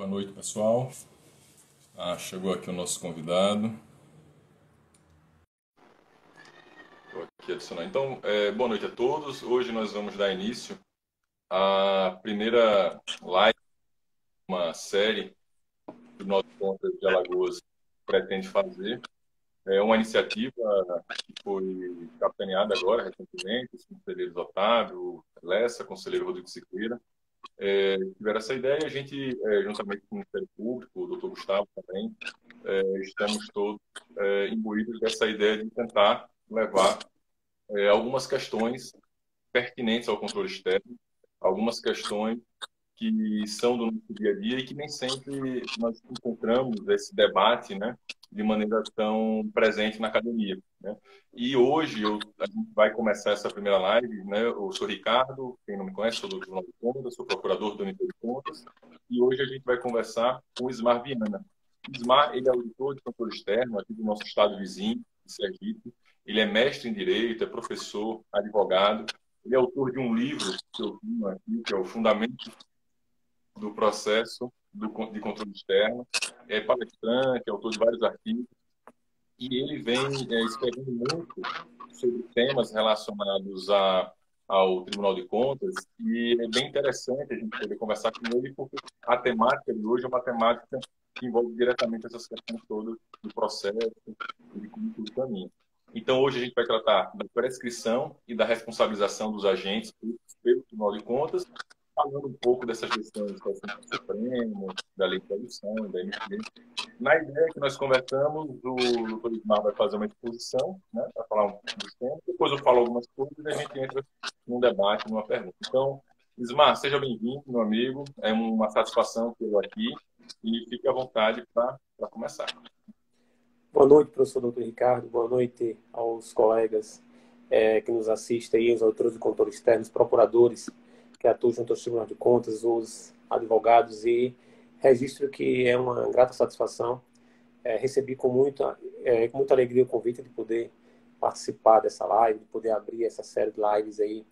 Boa noite, pessoal. Chegou aqui o nosso convidado. Vou aqui adicionar. Então, boa noite a todos. Hoje nós vamos dar início à primeira live, uma série que o nosso Contas de Alagoas pretende fazer. É uma iniciativa que foi capitaneada agora, recentemente, os conselheiros Otávio, Lessa, conselheiro Rodrigo Siqueira, tiveram essa ideia e a gente, juntamente com o Ministério Público, o doutor Gustavo também, estamos todos imbuídos dessa ideia de tentar levar algumas questões pertinentes ao controle externo, algumas questões que são do nosso dia a dia e que nem sempre nós encontramos esse debate, né, de maneira tão presente na academia, né? E hoje a gente vai começar essa primeira live, né? Eu sou Ricardo, quem não me conhece, sou do Tribunal de Contas, sou procurador do Ministério de Contas, e hoje a gente vai conversar com o Ismar Viana. Ismar, ele é auditor de controle externo aqui do nosso estado vizinho, de Sergipe. Ele é mestre em Direito, é professor, advogado. Ele é autor de um livro que eu tenho aqui, que é o Fundamento do Processo de Controle Externo. É palestrante, é autor de vários artigos. E ele vem escrevendo muito sobre temas relacionados ao Tribunal de Contas. E é bem interessante a gente poder conversar com ele, porque a temática de hoje é uma temática que envolve diretamente essas questões todas do processo e de como tudo caminha. Então, hoje a gente vai tratar da prescrição e da responsabilização dos agentes pelo Tribunal de Contas, falando um pouco dessas questões do Supremo, da lei de tradução, da MP. Na ideia que nós conversamos, o doutor Ismar vai fazer uma exposição, né, para falar um pouco dos temas. Depois eu falo algumas coisas e a gente entra num debate, numa pergunta. Então, Ismar, seja bem-vindo, meu amigo. É uma satisfação tê-lo aqui e fique à vontade para começar. Boa noite, professor Dr. Ricardo. Boa noite aos colegas que nos assistem aí, os autores de controle externos, procuradores que atuam junto ao Tribunal de Contas, os advogados, e registro que é uma grata satisfação. Recebi com muita alegria o convite de poder participar dessa live, de poder abrir essa série de lives aí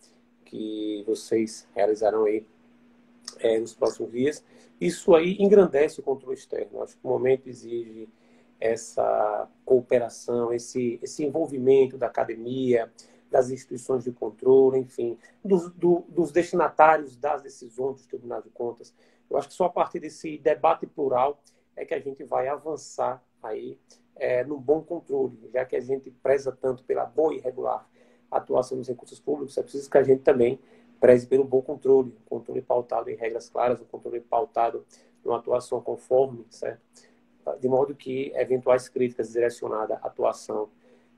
que vocês realizarão aí nos próximos dias. Isso aí engrandece o controle externo. Acho que o momento exige essa cooperação, esse envolvimento da academia, das instituições de controle, enfim, dos destinatários das decisões dos tribunais de contas. Eu acho que só a partir desse debate plural é que a gente vai avançar aí no bom controle, já que a gente preza tanto pela boa e regular atuação dos recursos públicos, é preciso que a gente também preze pelo bom controle, um controle pautado em regras claras, um controle pautado numa atuação conforme, certo? De modo que eventuais críticas direcionadas à atuação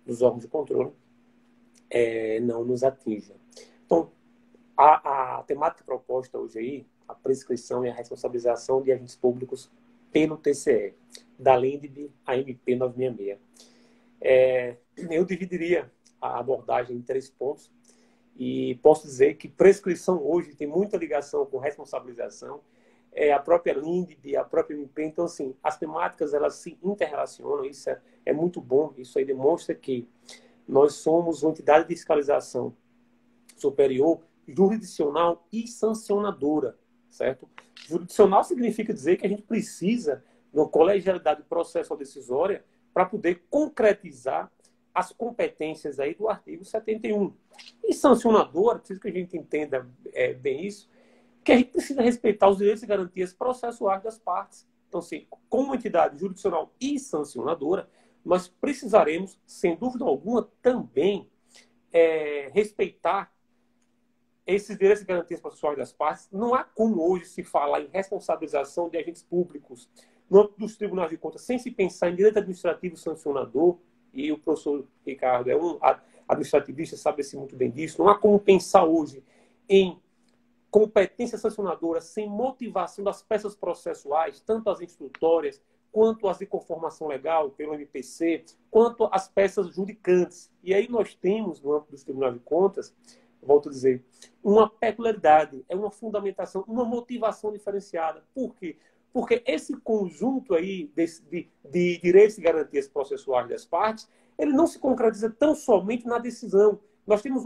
dos órgãos de controle não nos atinjam. Então, a temática proposta hoje aí, a prescrição e a responsabilização de agentes públicos pelo TCE, da LENDB à MP 966. Eu dividiria a abordagem em 3 pontos e posso dizer que prescrição hoje tem muita ligação com responsabilização, a própria LINDB, a própria MP. Então, assim, as temáticas elas se interrelacionam, isso é muito bom, isso aí demonstra que nós somos uma entidade de fiscalização superior, jurisdicional e sancionadora, certo? Jurisdicional significa dizer que a gente precisa de uma colegialidade processual decisória para poder concretizar as competências aí do artigo 71. E sancionadora, preciso que a gente entenda bem isso, que a gente precisa respeitar os direitos e garantias processuais das partes. Então, assim, como entidade jurisdicional e sancionadora, nós precisaremos, sem dúvida alguma, também respeitar esses direitos e garantias processuais das partes. Não há como hoje se falar em responsabilização de agentes públicos no âmbito dos tribunais de contas sem se pensar em direito administrativo sancionador, e o professor Ricardo é um administrativista, sabe-se muito bem disso. Não há como pensar hoje em competência sancionadora sem motivação das peças processuais, tanto as instrutórias, quanto as de conformação legal pelo MPC, quanto as peças judicantes. E aí nós temos, no âmbito dos tribunais de contas, volto a dizer, uma peculiaridade, uma fundamentação, uma motivação diferenciada. Por quê? Porque esse conjunto aí de direitos e garantias processuais das partes, ele não se concretiza tão somente na decisão. Nós temos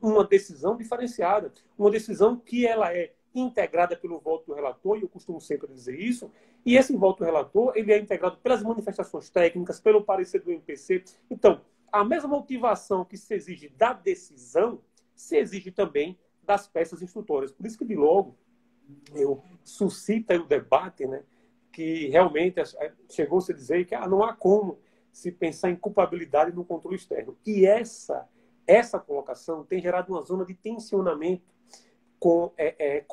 uma decisão diferenciada, uma decisão que ela é integrada pelo voto do relator, e eu costumo sempre dizer isso, e esse voto do relator ele é integrado pelas manifestações técnicas, pelo parecer do MPC. Então, a mesma motivação que se exige da decisão, se exige também das peças instrutórias. Por isso que, de logo, eu suscito o debate, né, que realmente chegou-se a dizer que não há como se pensar em culpabilidade no controle externo. E essa colocação tem gerado uma zona de tensionamento com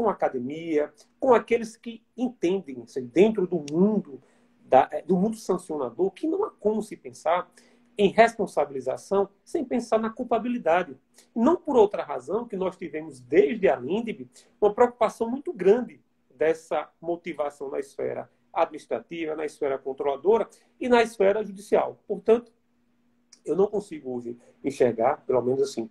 a academia, com aqueles que entendem, dentro do mundo sancionador, que não há como se pensar em responsabilização sem pensar na culpabilidade. Não por outra razão que nós tivemos desde a LINDB uma preocupação muito grande dessa motivação na esfera administrativa, na esfera controladora e na esfera judicial. Portanto, eu não consigo hoje enxergar, pelo menos assim,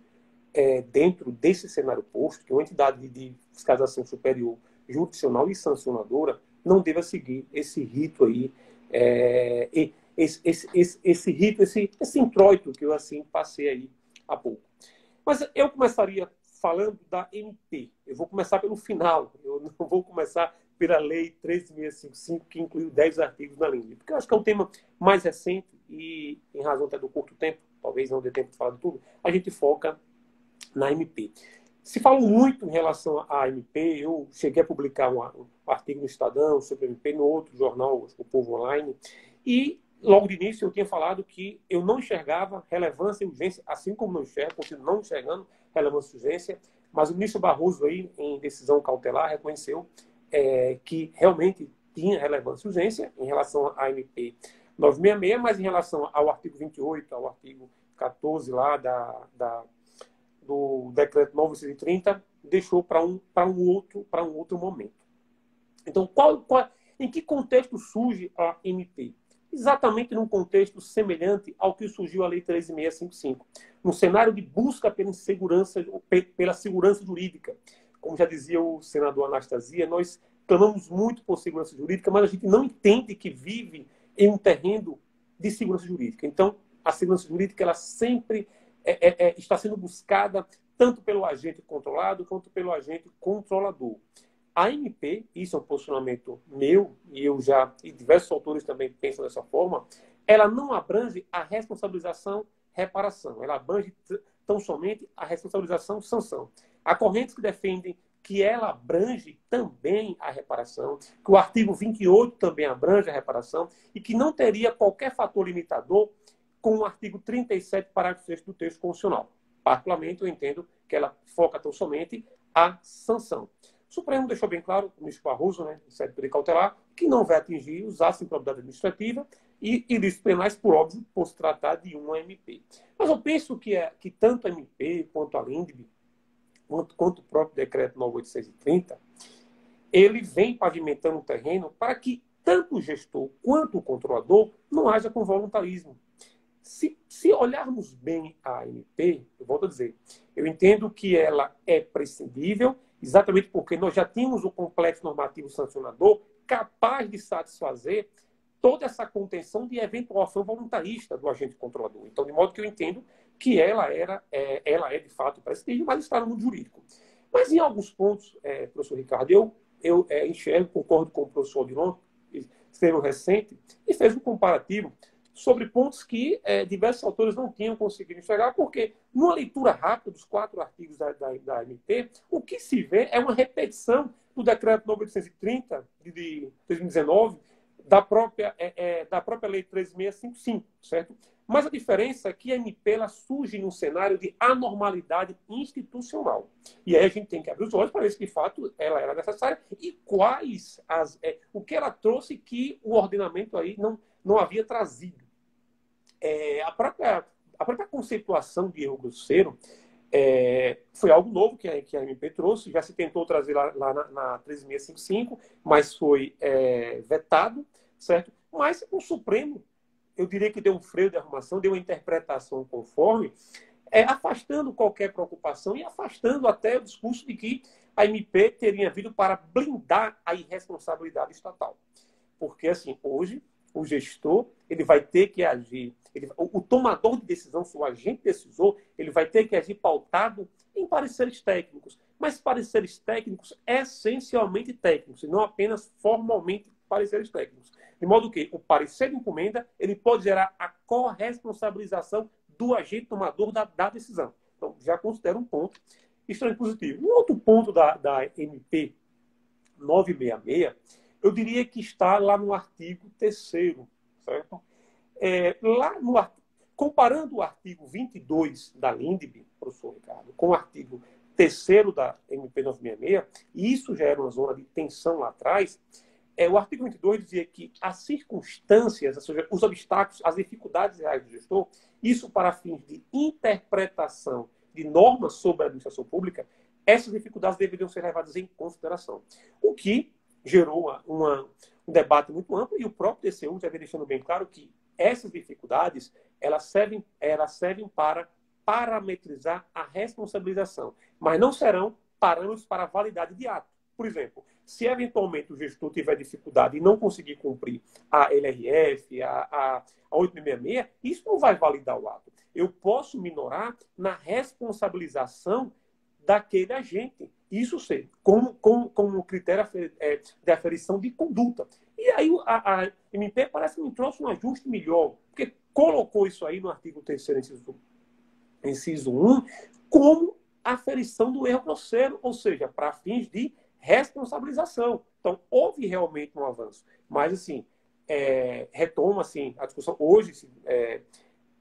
dentro desse cenário posto, que uma entidade de fiscalização superior, jurisdicional e sancionadora não deva seguir esse rito aí, esse rito, esse introito que eu assim passei aí há pouco. Mas eu começaria falando da MP. Eu vou começar pelo final. Eu não vou começar pela Lei 13.655, que incluiu 10 artigos na LINDB, porque eu acho que é um tema mais recente e, em razão até do curto tempo, talvez não dê tempo de falar de tudo, a gente foca na MP. Se fala muito em relação à MP, eu cheguei a publicar um artigo no Estadão sobre a MP, no outro jornal, o Povo Online, e logo de início eu tinha falado que eu não enxergava relevância e urgência, assim como não enxergo, continuo não enxergando relevância e urgência, mas o ministro Barroso, aí, em decisão cautelar, reconheceu que realmente tinha relevância e urgência em relação à MP 966, mas em relação ao artigo 28, ao artigo 14 lá do decreto 930, deixou para um outro momento. Então, em que contexto surge a MP? Exatamente num contexto semelhante ao que surgiu a Lei 13.655, no cenário de busca pela segurança jurídica. Como já dizia o senador Anastasia, nós clamamos muito por segurança jurídica, mas a gente não entende que vive em um terreno de segurança jurídica. Então, a segurança jurídica ela sempre está sendo buscada tanto pelo agente controlado quanto pelo agente controlador. A MP, isso é um posicionamento meu, e diversos autores também pensam dessa forma, ela não abrange a responsabilização reparação, ela abrange tão somente a responsabilização sanção. Há correntes que defendem que ela abrange também a reparação, que o artigo 28 também abrange a reparação e que não teria qualquer fator limitador com o artigo 37, parágrafo 6 do texto constitucional. Particularmente, eu entendo que ela foca tão somente a sanção. O Supremo deixou bem claro, o ministro Barroso, né, em sede de cautelar, que não vai atingir os atos de improbidade administrativa e ilícitos penais, por óbvio, por se tratar de uma MP. Mas eu penso que tanto a MP quanto a LINDB, quanto o próprio decreto 9.830, ele vem pavimentando o terreno para que tanto o gestor quanto o controlador não haja com voluntarismo. Se olharmos bem a MP, eu volto a dizer, eu entendo que ela é prescindível, exatamente porque nós já tínhamos o complexo normativo sancionador capaz de satisfazer toda essa contenção de eventual ação voluntarista do agente controlador. Então, de modo que eu entendo que ela é de fato prescindível, mas está no mundo jurídico. Mas em alguns pontos, professor Ricardo, eu enxergo, concordo com o professor Odilon, que escreveu recente, e fez um comparativo sobre pontos que diversos autores não tinham conseguido enxergar, porque numa leitura rápida dos 4 artigos da MP, o que se vê é uma repetição do decreto 9.830 de 2019, da própria Lei 13.655, certo? Mas a diferença é que a MP ela surge num cenário de anormalidade institucional. E aí a gente tem que abrir os olhos para ver se, de fato, ela era necessária e o que ela trouxe que o ordenamento aí não havia trazido. A própria conceituação de erro grosseiro foi algo novo que a MP trouxe, já se tentou trazer lá na 13.655, mas foi vetado, certo? Mas o Supremo, eu diria que deu um freio de arrumação, deu uma interpretação conforme, afastando qualquer preocupação e afastando até o discurso de que a MP teria vindo para blindar a irresponsabilidade estatal. Porque, assim, hoje, o gestor ele vai ter que agir, o tomador de decisão, o agente decisor, ele vai ter que agir pautado em pareceres técnicos. mas pareceres técnicos essencialmente técnicos, e não apenas formalmente pareceres técnicos. De modo que o parecer de encomenda ele pode gerar a corresponsabilização do agente tomador da decisão. Então, já considero um ponto extremamente positivo. Um outro ponto da MP 966, eu diria que está lá no artigo 3º, certo? Comparando o artigo 22 da LINDB, professor Ricardo, com o artigo 3º da MP 966, e isso já era uma zona de tensão lá atrás, o artigo 22 dizia que as circunstâncias, ou seja, os obstáculos, as dificuldades reais do gestor, isso para fins de interpretação de normas sobre a administração pública, essas dificuldades deveriam ser levadas em consideração. O que gerou um debate muito amplo, e o próprio TCU já vem deixando bem claro que essas dificuldades elas servem para parametrizar a responsabilização, mas não serão parâmetros para a validade de ato. Por exemplo, se eventualmente o gestor tiver dificuldade e não conseguir cumprir a LRF, a 866, isso não vai validar o ato. Eu posso minorar na responsabilização daquele agente. Isso ser como critério de aferição de conduta. E aí a MP parece que me trouxe um ajuste melhor, porque colocou isso aí no artigo 3º, inciso 1, como aferição do erro grosseiro, ou seja, para fins de responsabilização. Então, houve realmente um avanço. Mas, assim, retoma assim, a discussão. Hoje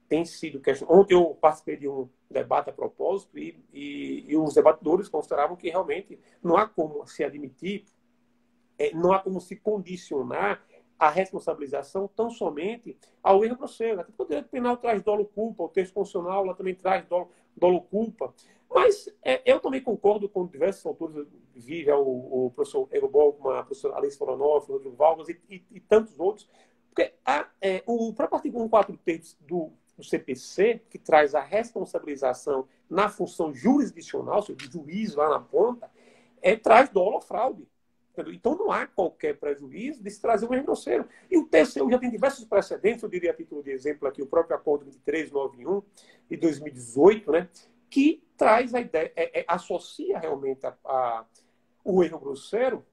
tem sido questão. Ontem eu participei de um debate a propósito e os debatedores consideravam que realmente não há como se admitir, não há como se condicionar a responsabilização tão somente ao erro grosseiro. Até porque o direito penal traz dolo-culpa, o texto constitucional lá também traz dolo-culpa. Mas eu também concordo com diversos autores, o professor Ego Bolkman, a professora Alice Voronoff, o Rodrigo Vargas e tantos outros, porque o próprio artigo 143 do CPC, que traz a responsabilização na função jurisdicional, ou seja, do juiz lá na ponta, traz dolo ou fraude. Então não há qualquer prejuízo de se trazer um erro grosseiro. E o TCU já tem diversos precedentes, eu diria a título de exemplo aqui, o próprio Acordo 2391 de 2018, né, que traz a ideia, associa realmente o erro grosseiro.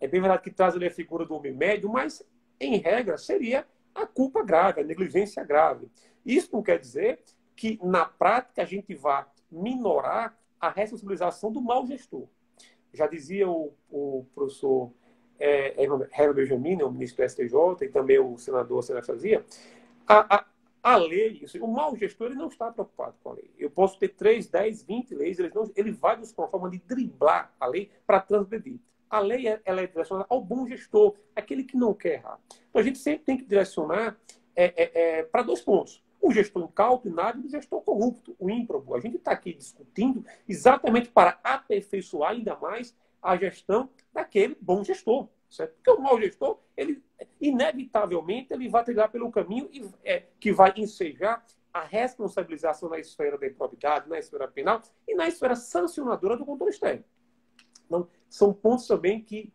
É bem verdade que traz ali a figura do homem médio, mas, em regra, seria a culpa grave, a negligência grave. Isso não quer dizer que, na prática, a gente vá minorar a responsabilização do mau gestor. Já dizia o professor Herbert Benjamin, o ministro do STJ, e também o senador Sérgio Fazia, a lei, o mau gestor ele não está preocupado com a lei. Eu posso ter 3, 10, 20 leis, ele vai buscar uma forma de driblar a lei para transgredir. A lei ela é direcionada ao bom gestor, aquele que não quer errar. Então a gente sempre tem que direcionar para 2 pontos. O gestor incauto, inábil, e o gestor corrupto, o ímprobo. A gente está aqui discutindo exatamente para aperfeiçoar ainda mais a gestão daquele bom gestor. Certo? Porque o mau gestor, ele, inevitavelmente, ele vai trilhar pelo caminho que vai ensejar a responsabilização na esfera da improbidade, na esfera penal e na esfera sancionadora do controle externo. Então, são pontos também que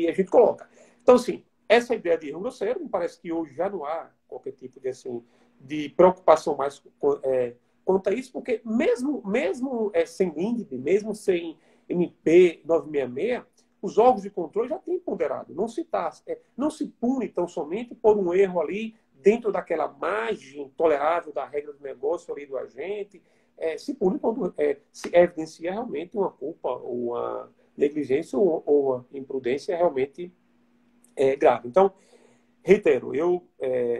a gente coloca. Então, assim, essa ideia de erro grosseiro, me parece que hoje já não há qualquer tipo de preocupação mais quanto a isso, porque mesmo sem LINDB, mesmo sem MP 966, os órgãos de controle já têm ponderado. Não se pune tão somente por um erro ali dentro daquela margem tolerável da regra do negócio ali do agente, se pune quando se evidencia realmente uma culpa ou uma negligência ou uma imprudência realmente grave. Então, reitero,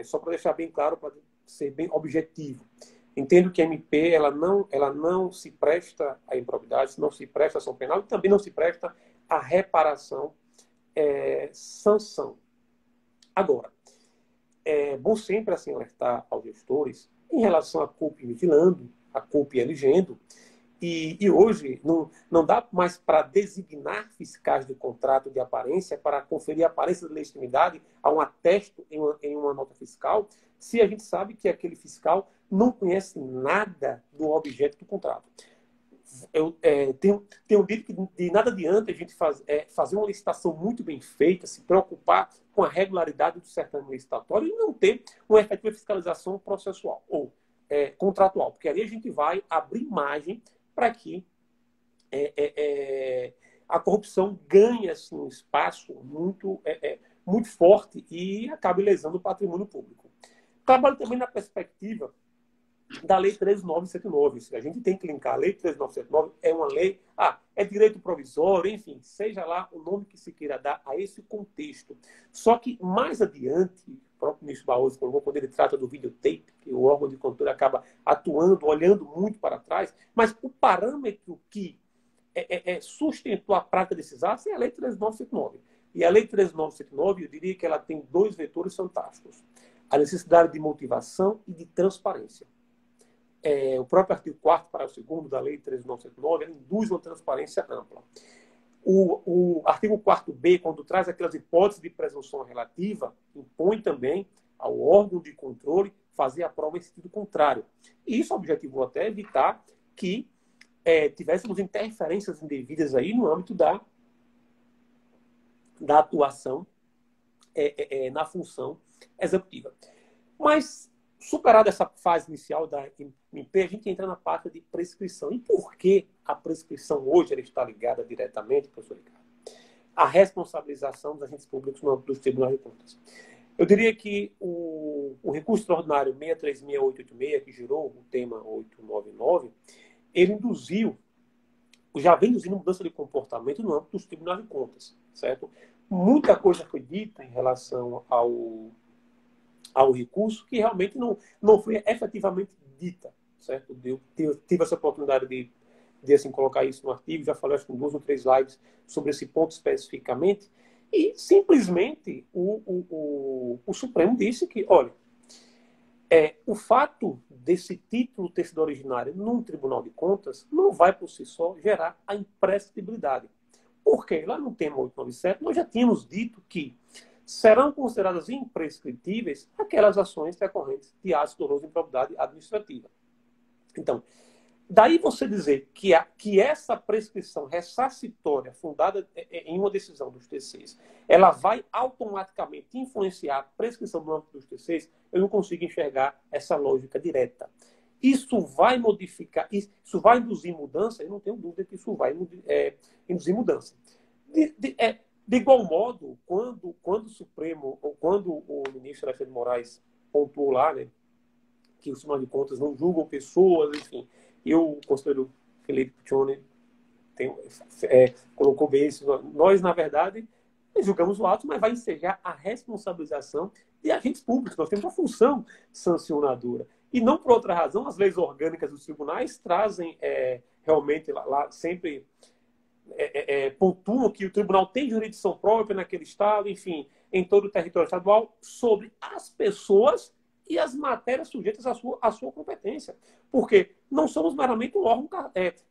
só para deixar bem claro, para ser bem objetivo, entendo que a MP ela não se presta à improbidade, não se presta à ação penal e também não se presta à reparação, sanção. Agora, é bom sempre assim alertar aos gestores em relação à CUP vigilando, a CUP elegendo, e hoje não dá mais para designar fiscais de contrato de aparência para conferir a aparência de legitimidade a um atesto em uma nota fiscal, se a gente sabe que aquele fiscal não conhece nada do objeto do contrato. Eu tenho dito que de nada adianta a gente fazer uma licitação muito bem feita, se preocupar com a regularidade do certame licitatório e não ter uma efetiva fiscalização processual ou contratual, porque ali a gente vai abrir margem para que a corrupção ganha assim, um espaço muito forte e acaba lesando o patrimônio público. Trabalho também na perspectiva da Lei 13.979. A gente tem que linkar. A Lei 13.979 é uma lei, é direito provisório, enfim, seja lá o nome que se queira dar a esse contexto. Só que mais adiante, o próprio ministro Barroso colocou, quando ele trata do videotape, que o órgão de controle acaba atuando, olhando muito para trás, mas o parâmetro que sustentou a prática desses atos é a Lei 13.979. E a Lei 13.979, eu diria que ela tem dois vetores fantásticos. A necessidade de motivação e de transparência. O próprio artigo 4º, parágrafo 2º da Lei 13.979, ela induz uma transparência ampla. O artigo 4º-B, quando traz aquelas hipóteses de presunção relativa, impõe também ao órgão de controle fazer a prova em sentido contrário. E isso objetivou até evitar que tivéssemos interferências indevidas aí no âmbito da atuação na função executiva. Mas, superada essa fase inicial da MP, a gente entra na parte de prescrição. E por que a prescrição hoje ela está ligada diretamente, professor Ricardo, à responsabilização dos agentes públicos no âmbito dos tribunais de contas? Eu diria que o recurso extraordinário 636.886, que gerou o tema 899, ele já vem induzindo mudança de comportamento no âmbito dos tribunais de contas, certo? Muita coisa foi dita em relação ao recurso que realmente não foi efetivamente dita, certo? Eu tive essa oportunidade de assim, colocar isso no artigo, já falei acho que em 2 ou 3 lives sobre esse ponto especificamente, e simplesmente o Supremo disse que, olha, o fato desse título ter sido originário num Tribunal de Contas não vai por si só gerar a imprescritibilidade. Porque lá no tema 897 nós já tínhamos dito que serão consideradas imprescritíveis aquelas ações decorrentes de atos doloso de improbidade administrativa. Então, daí você dizer que essa prescrição ressarcitória fundada em uma decisão dos TCs, ela vai automaticamente influenciar a prescrição do âmbito dos TCs, eu não consigo enxergar essa lógica direta. Isso vai modificar, isso vai induzir mudança, eu não tenho dúvida que isso vai induzir mudança. De igual modo, quando o Supremo, ou quando o ministro Alexandre de Moraes pontuou lá, né, que os tribunais de contas não julgam pessoas, enfim, eu considero que Felipe Piccioni colocou bem isso. Nós, na verdade, julgamos o ato, mas vai ensejar a responsabilização de agentes públicos. Nós temos uma função sancionadora. E não por outra razão, as leis orgânicas dos tribunais trazem realmente lá sempre pontuam que o tribunal tem jurisdição própria naquele estado, enfim, em todo o território estadual, sobre as pessoas e as matérias sujeitas à sua competência. Porque não somos meramente um órgão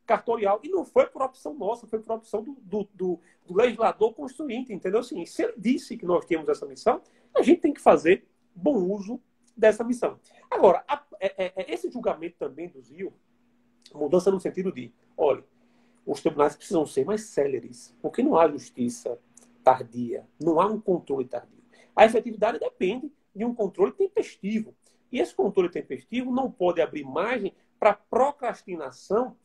cartorial. E não foi por opção nossa, foi por opção do legislador constituinte, entendeu? Assim, se ele disse que nós temos essa missão, a gente tem que fazer bom uso dessa missão. Agora, esse julgamento também induziu mudança no sentido de, olha, os tribunais precisam ser mais céleres, porque não há justiça tardia, não há um controle tardio. A efetividade depende de um controle tempestivo. E esse controle tempestivo não pode abrir margem para procrastinação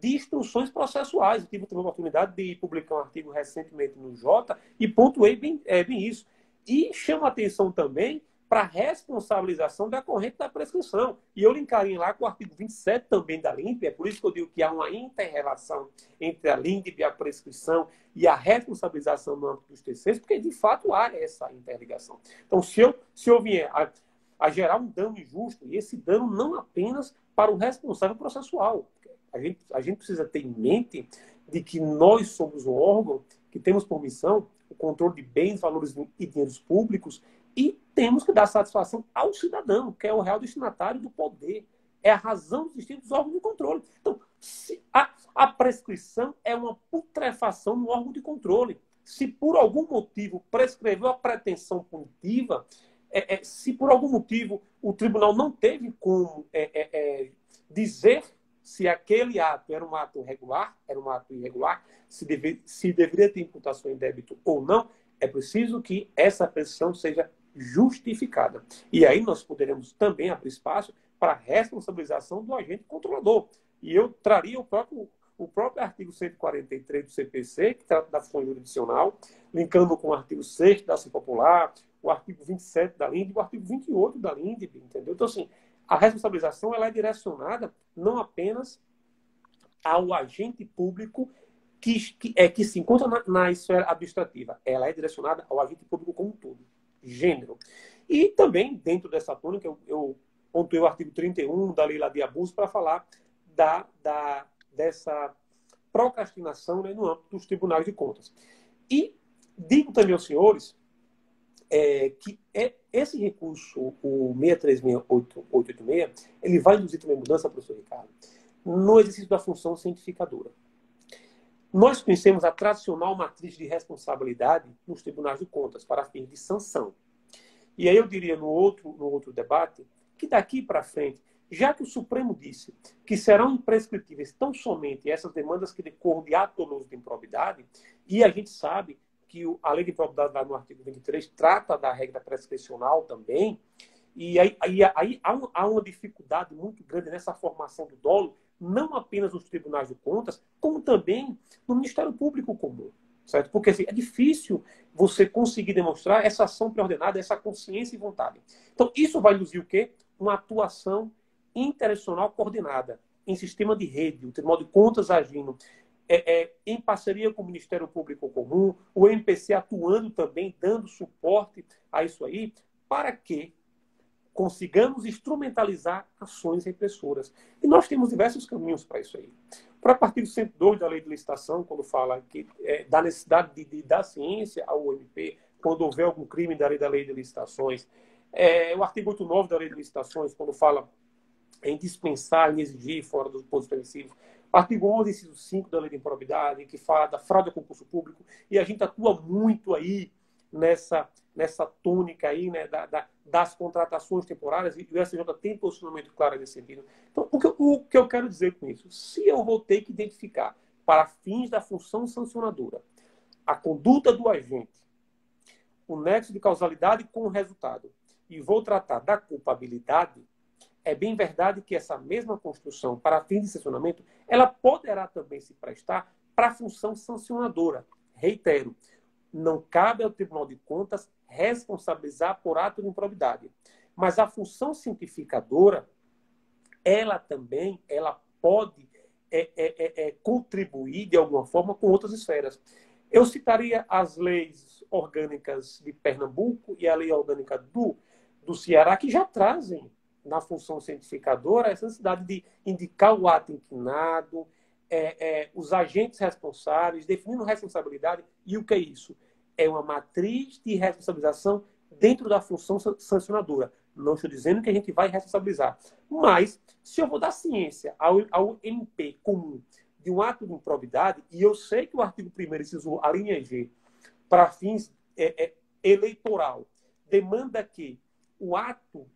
de instruções processuais. Eu tive a oportunidade de publicar um artigo recentemente no Jota e pontuei bem isso. E chama a atenção também para a responsabilização decorrente da prescrição. E eu linkaria lá com o artigo 27 também da LINDB, é por isso que eu digo que há uma inter-relação entre a LINDB, a prescrição e a responsabilização no âmbito dos TCs, porque de fato há essa interligação. Então, se eu vier a gerar um dano injusto, e esse dano não apenas para o responsável processual, a gente precisa ter em mente de que nós somos um órgão que temos por missão o controle de bens, valores e dinheiros públicos, e temos que dar satisfação ao cidadão, que é o real destinatário do poder. É a razão de existir dos órgãos de controle. Então, a prescrição é uma putrefação no órgão de controle. Se por algum motivo prescreveu a pretensão punitiva, se por algum motivo o tribunal não teve como dizer se aquele ato era um ato regular, era um ato irregular, se deveria ter imputação em débito ou não, é preciso que essa prescrição seja justificada. E aí nós poderemos também abrir espaço para a responsabilização do agente controlador. E eu traria o próprio o próprio artigo 143 do CPC, que trata da função jurisdicional, linkando com o artigo 6º da Ação Popular, o artigo 27 da LINDB, o artigo 28 da LINDB, entendeu? Então, assim, a responsabilização ela é direcionada não apenas ao agente público que se encontra na esfera administrativa, ela é direcionada ao agente público como um todo, gênero. E também, dentro dessa tônica, eu pontuei o artigo 31 da Lei lá de abuso para falar dessa procrastinação, né, no âmbito dos tribunais de contas. E digo também aos senhores que esse recurso, o 636.886, ele vai induzir também mudança, professor Ricardo, no exercício da função cientificadora. Nós conhecemos a tradicional matriz de responsabilidade nos tribunais de contas para fins de sanção. E aí eu diria no outro debate que daqui para frente, já que o Supremo disse que serão imprescritíveis tão somente essas demandas que decorram de ato doloso de improbidade, e a gente sabe que a lei de improbidade lá no artigo 23 trata da regra prescricional também, e aí há uma dificuldade muito grande nessa formação do dolo, não apenas nos tribunais de contas, como também no Ministério Público Comum. Certo? Porque assim, é difícil você conseguir demonstrar essa ação preordenada, essa consciência e vontade. Então, isso vai induzir o quê? Uma atuação interinstitucional coordenada, em sistema de rede, o Tribunal de Contas agindo em parceria com o Ministério Público Comum, o MPC atuando também, dando suporte a isso aí, para que consigamos instrumentalizar ações repressoras. E nós temos diversos caminhos para isso aí. Para o artigo 102 da Lei de Licitação, quando fala da necessidade de dar ciência ao MP, quando houver algum crime da Lei de Licitações. O artigo 89 da Lei de Licitações, quando fala em dispensar, em exigir fora dos pontos permissivos. O artigo 11, inciso 5 da Lei de Improbidade, que fala da fraude ao concurso público. E a gente atua muito aí nessa tônica aí, né, das contratações temporárias, e o STJ tem posicionamento claro nesse sentido. Então, o que eu quero dizer com isso? Se eu vou ter que identificar, para fins da função sancionadora, a conduta do agente, o nexo de causalidade com o resultado, e vou tratar da culpabilidade, é bem verdade que essa mesma construção, para fins de sancionamento, ela poderá também se prestar para a função sancionadora. Reitero, não cabe ao Tribunal de Contas responsabilizar por ato de improbidade. Mas a função cientificadora, ela também pode contribuir de alguma forma com outras esferas. Eu citaria as leis orgânicas de Pernambuco e a lei orgânica do Ceará, que já trazem na função cientificadora essa necessidade de indicar o ato inquinado, os agentes responsáveis, definindo responsabilidade. E o que é isso? É uma matriz de responsabilização dentro da função sancionadora. Não estou dizendo que a gente vai responsabilizar. Mas, se eu vou dar ciência ao MP comum de um ato de improbidade, e eu sei que o artigo 1º, inciso a linha G, para fins eleitoral, demanda que o ato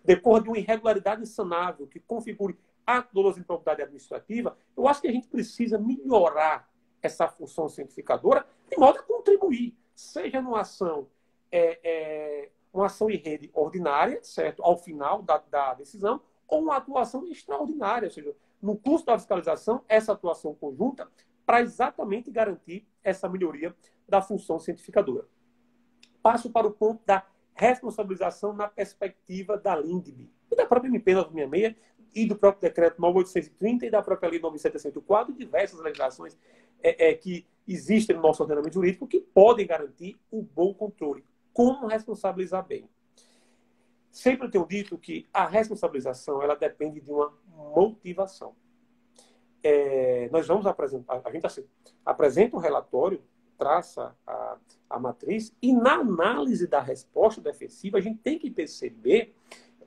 decorra de uma irregularidade insanável que configure ato doloso de improbidade administrativa, eu acho que a gente precisa melhorar essa função cientificadora de modo a contribuir, seja numa ação, uma ação em rede ordinária, certo, ao final da decisão, ou uma atuação extraordinária, ou seja, no curso da fiscalização, essa atuação conjunta para exatamente garantir essa melhoria da função cientificadora. Passo para o ponto da responsabilização na perspectiva da LINDB, e da própria MP 966, e do próprio decreto 9.830 e da própria lei 9.704 e diversas legislações que existem no nosso ordenamento jurídico que podem garantir o bom controle. Como responsabilizar bem? Sempre tenho dito que a responsabilização ela depende de uma motivação. Nós vamos apresentar, a gente apresenta um relatório, traça a matriz, e na análise da resposta defensiva a gente tem que perceber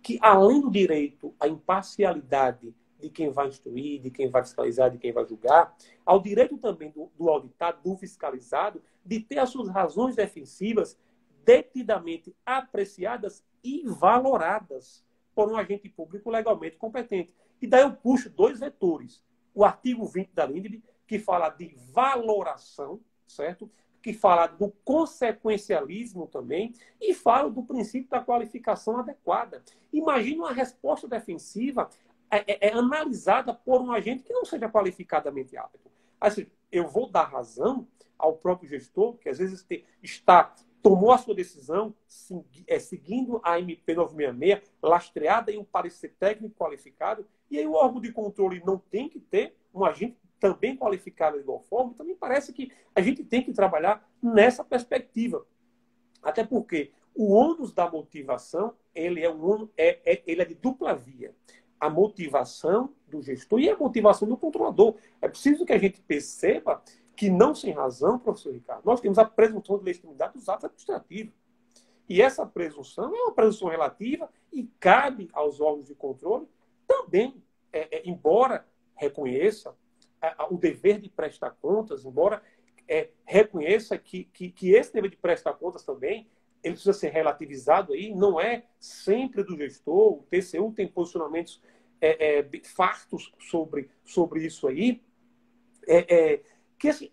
que, além do direito à imparcialidade de quem vai instruir, de quem vai fiscalizar, de quem vai julgar, ao direito também do auditado, do fiscalizado, de ter as suas razões defensivas detidamente apreciadas e valoradas por um agente público legalmente competente. E daí eu puxo dois vetores. O artigo 20 da LINDB, que fala de valoração, certo? Que fala do consequencialismo também, e fala do princípio da qualificação adequada. Imagina uma resposta defensiva é analisada por um agente que não seja qualificadamente apto. Assim, eu vou dar razão ao próprio gestor, que às vezes tomou a sua decisão seguindo a MP 966, lastreada em um parecer técnico qualificado, e aí o órgão de controle não tem que ter um agente também qualificado de igual forma. Então, me parece que a gente tem que trabalhar nessa perspectiva. Até porque o ônus da motivação, ele é de dupla via. A motivação do gestor e a motivação do controlador. É preciso que a gente perceba que, não sem razão, professor Ricardo, nós temos a presunção de legitimidade dos atos administrativos. E essa presunção é uma presunção relativa e cabe aos órgãos de controle também, embora reconheça o dever de prestar contas, embora reconheça que esse dever de prestar contas também ele precisa ser relativizado aí, não é sempre do gestor, o TCU tem posicionamentos fartos sobre isso aí, que assim,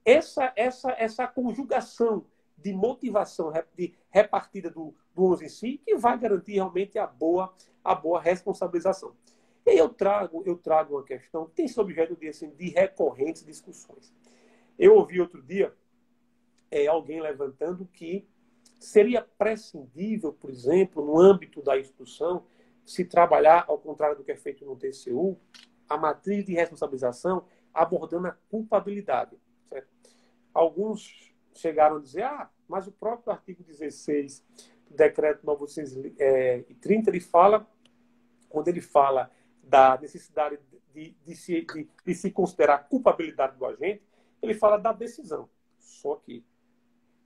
essa conjugação de motivação de repartida do uso em si, que vai garantir realmente a boa responsabilização. E aí eu trago uma questão que tem sido objeto de recorrentes discussões. Eu ouvi outro dia alguém levantando que seria prescindível, por exemplo, no âmbito da instrução, se trabalhar, ao contrário do que é feito no TCU, a matriz de responsabilização abordando a culpabilidade. Certo? Alguns chegaram a dizer, mas o próprio artigo 16 do decreto 930, quando ele fala da necessidade de se considerar a culpabilidade do agente, ele fala da decisão. Só que,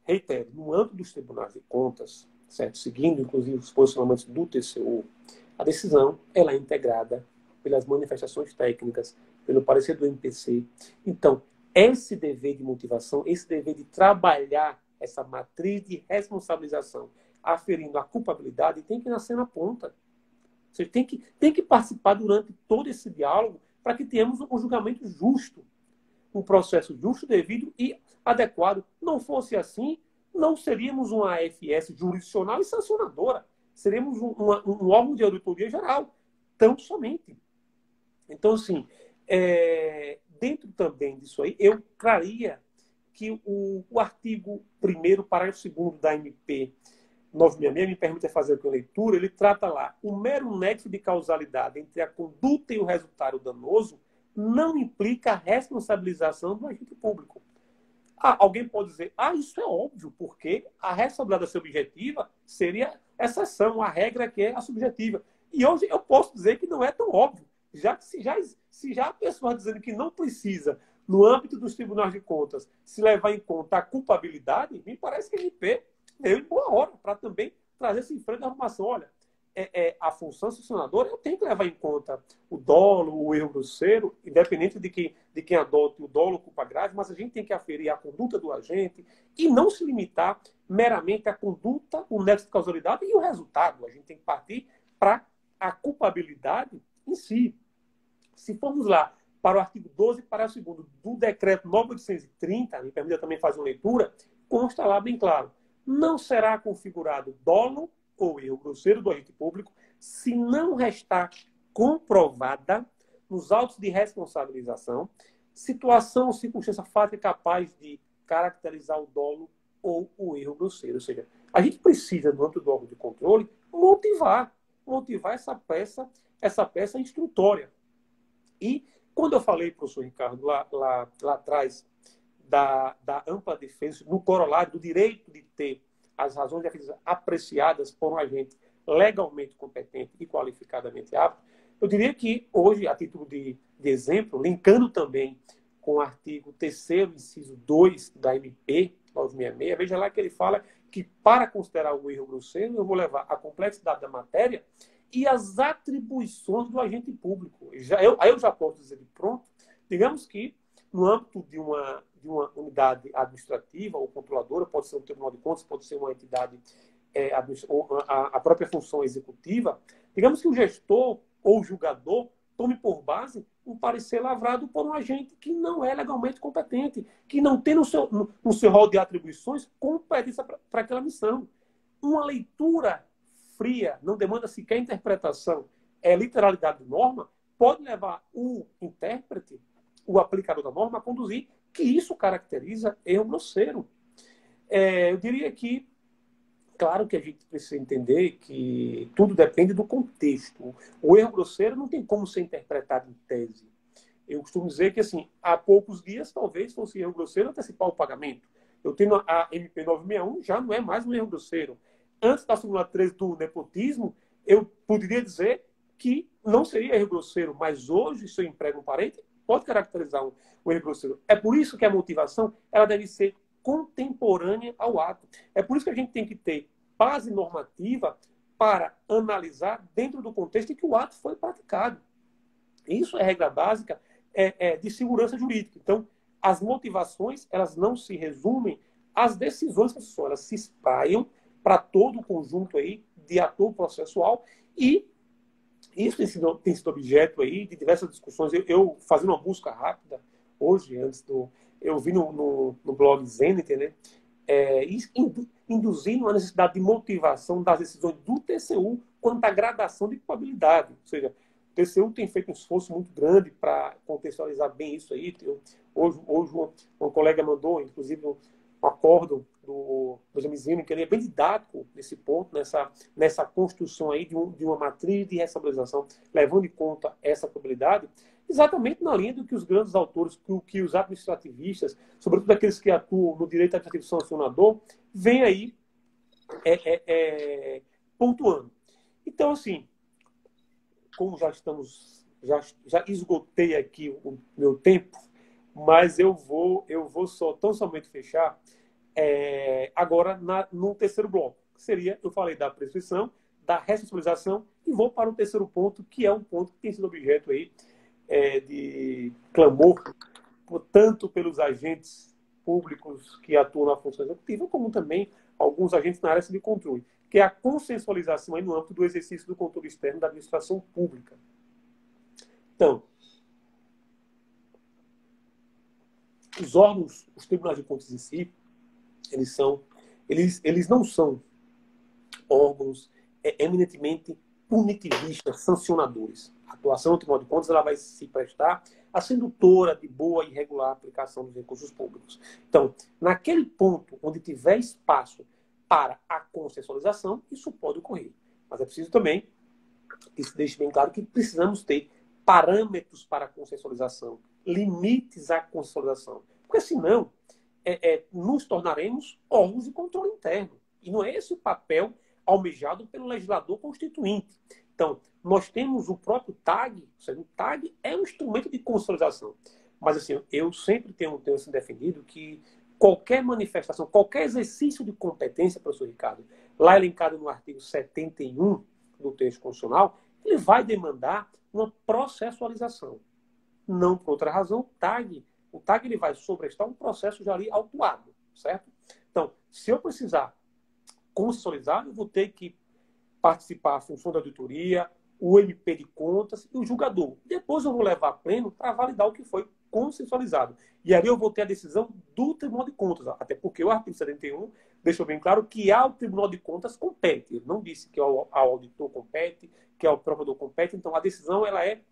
reitero, no âmbito dos tribunais de contas, certo? Seguindo, inclusive, os posicionamentos do TCU, a decisão ela é integrada pelas manifestações técnicas, pelo parecer do MPC. Então, esse dever de motivação, esse dever de trabalhar essa matriz de responsabilização, aferindo a culpabilidade, tem que nascer na ponta. Você tem que participar durante todo esse diálogo para que tenhamos um julgamento justo, um processo justo, devido e adequado. Não fosse assim, não seríamos uma AFS jurisdicional e sancionadora. Seríamos um órgão de auditoria geral, tão somente. Então, assim, dentro também disso aí, eu traria que o artigo 1º, parágrafo 2º da MP 966, me permite fazer aqui a leitura, ele trata lá, o mero nexo de causalidade entre a conduta e o resultado danoso não implica a responsabilização do agente público. Alguém pode dizer, isso é óbvio, porque a responsabilidade subjetiva seria exceção, a regra que é a subjetiva. E hoje eu posso dizer que não é tão óbvio, já que se já a pessoa dizendo que não precisa, no âmbito dos tribunais de contas, se levar em conta a culpabilidade, me parece que a MP veio em boa hora para também trazer esse enfrente da informação. Olha, a função sancionadora, eu tenho que levar em conta o dolo, o erro grosseiro, independente de quem adote o dolo ou culpa grave, mas a gente tem que aferir a conduta do agente e não se limitar meramente à conduta, o nexo de causalidade e o resultado. A gente tem que partir para a culpabilidade em si. Se formos lá para o artigo 12, parágrafo 2º do decreto 9.830, me permita também fazer uma leitura, consta lá bem claro, não será configurado dolo ou erro grosseiro do agente público se não restar comprovada nos autos de responsabilização situação ou circunstância fática capaz de caracterizar o dolo ou o erro grosseiro. Ou seja, a gente precisa, no âmbito do órgão de controle, motivar essa peça instrutória. E quando eu falei, professor Ricardo, lá atrás, da ampla defesa, no corolário do direito de ter as razões de defesa apreciadas por um agente legalmente competente e qualificadamente apto, eu diria que hoje, a título de exemplo, linkando também com o artigo 3º, inciso 2 da MP 966, veja lá que ele fala que para considerar o erro grosseiro, eu vou levar a complexidade da matéria e as atribuições do agente público. Aí eu já posso dizer de pronto, digamos que no âmbito de uma unidade administrativa ou controladora, pode ser um tribunal de contas, pode ser uma entidade, ou a própria função executiva, digamos que o gestor ou o julgador tome por base um parecer lavrado por um agente que não é legalmente competente, que não tem no seu rol de atribuições competência para aquela missão. Uma leitura fria, não demanda sequer interpretação, literalidade de norma, pode levar o intérprete, o aplicador da norma, a conduzir que isso caracteriza erro grosseiro. Eu diria que, claro que a gente precisa entender que tudo depende do contexto. O erro grosseiro não tem como ser interpretado em tese. Eu costumo dizer que, assim, há poucos dias, talvez fosse erro grosseiro antecipar o pagamento. Eu tenho a MP 961, já não é mais um erro grosseiro. Antes da súmula 13 do nepotismo, eu poderia dizer que não seria erro grosseiro, mas hoje, se eu emprego um parente, pode caracterizar um erro grosseiro. É por isso que a motivação ela deve ser contemporânea ao ato. É por isso que a gente tem que ter base normativa para analisar dentro do contexto em que o ato foi praticado. Isso é regra básica de segurança jurídica. Então, as motivações elas não se resumem às decisões processuais, elas se espalham para todo o conjunto aí de ator processual e isso tem sido objeto aí de diversas discussões. Eu fazendo uma busca rápida hoje, eu vi no blog Zenit, né? Induzindo a necessidade de motivação das decisões do TCU quanto à gradação de culpabilidade. Ou seja, o TCU tem feito um esforço muito grande para contextualizar bem isso aí. Hoje uma colega mandou, inclusive, um acórdão do Jamizino, que ele é bem didático nesse ponto, nessa construção aí de uma matriz de responsabilização, levando em conta essa probabilidade, exatamente na linha do que os grandes autores, que os administrativistas, sobretudo aqueles que atuam no direito administrativo sancionador, vêm aí pontuando. Então, assim, como já esgotei aqui o meu tempo, mas eu vou só tão somente fechar agora no terceiro bloco, que seria, eu falei da prescrição, da responsabilização, e vou para o terceiro ponto, que é um ponto que tem sido objeto aí de clamor, tanto pelos agentes públicos que atuam na função executiva, como também alguns agentes na área de controle, que é a consensualização aí no âmbito do exercício do controle externo da administração pública. Então, os órgãos, os tribunais de contas em si, eles não são órgãos eminentemente punitivistas, sancionadores. A atuação do Tribunal de Contas ela vai se prestar a ser indutora de boa e regular aplicação dos recursos públicos. Então, naquele ponto onde tiver espaço para a consensualização, isso pode ocorrer. Mas é preciso também que se deixe bem claro que precisamos ter parâmetros para a consensualização, limites à consensualização. Porque senão, nos tornaremos órgãos de controle interno. E não é esse o papel almejado pelo legislador constituinte. Então, nós temos o próprio TAG, ou seja, o TAG é um instrumento de consolidação. Mas, assim, eu sempre tenho assim, defendido que qualquer manifestação, qualquer exercício de competência, professor Ricardo, lá elencado no artigo 71 do texto constitucional, ele vai demandar uma processualização. Não por outra razão, o TAG ele vai sobrestar um processo já ali autuado, certo? Então, se eu precisar consensualizar, eu vou ter que participar a função da auditoria, o MP de contas e o julgador. Depois eu vou levar a pleno para validar o que foi consensualizado. E aí eu vou ter a decisão do Tribunal de Contas, até porque o artigo 71 deixou bem claro que ao Tribunal de Contas compete. Ele não disse que ao auditor compete, que ao procurador compete, então a decisão ela é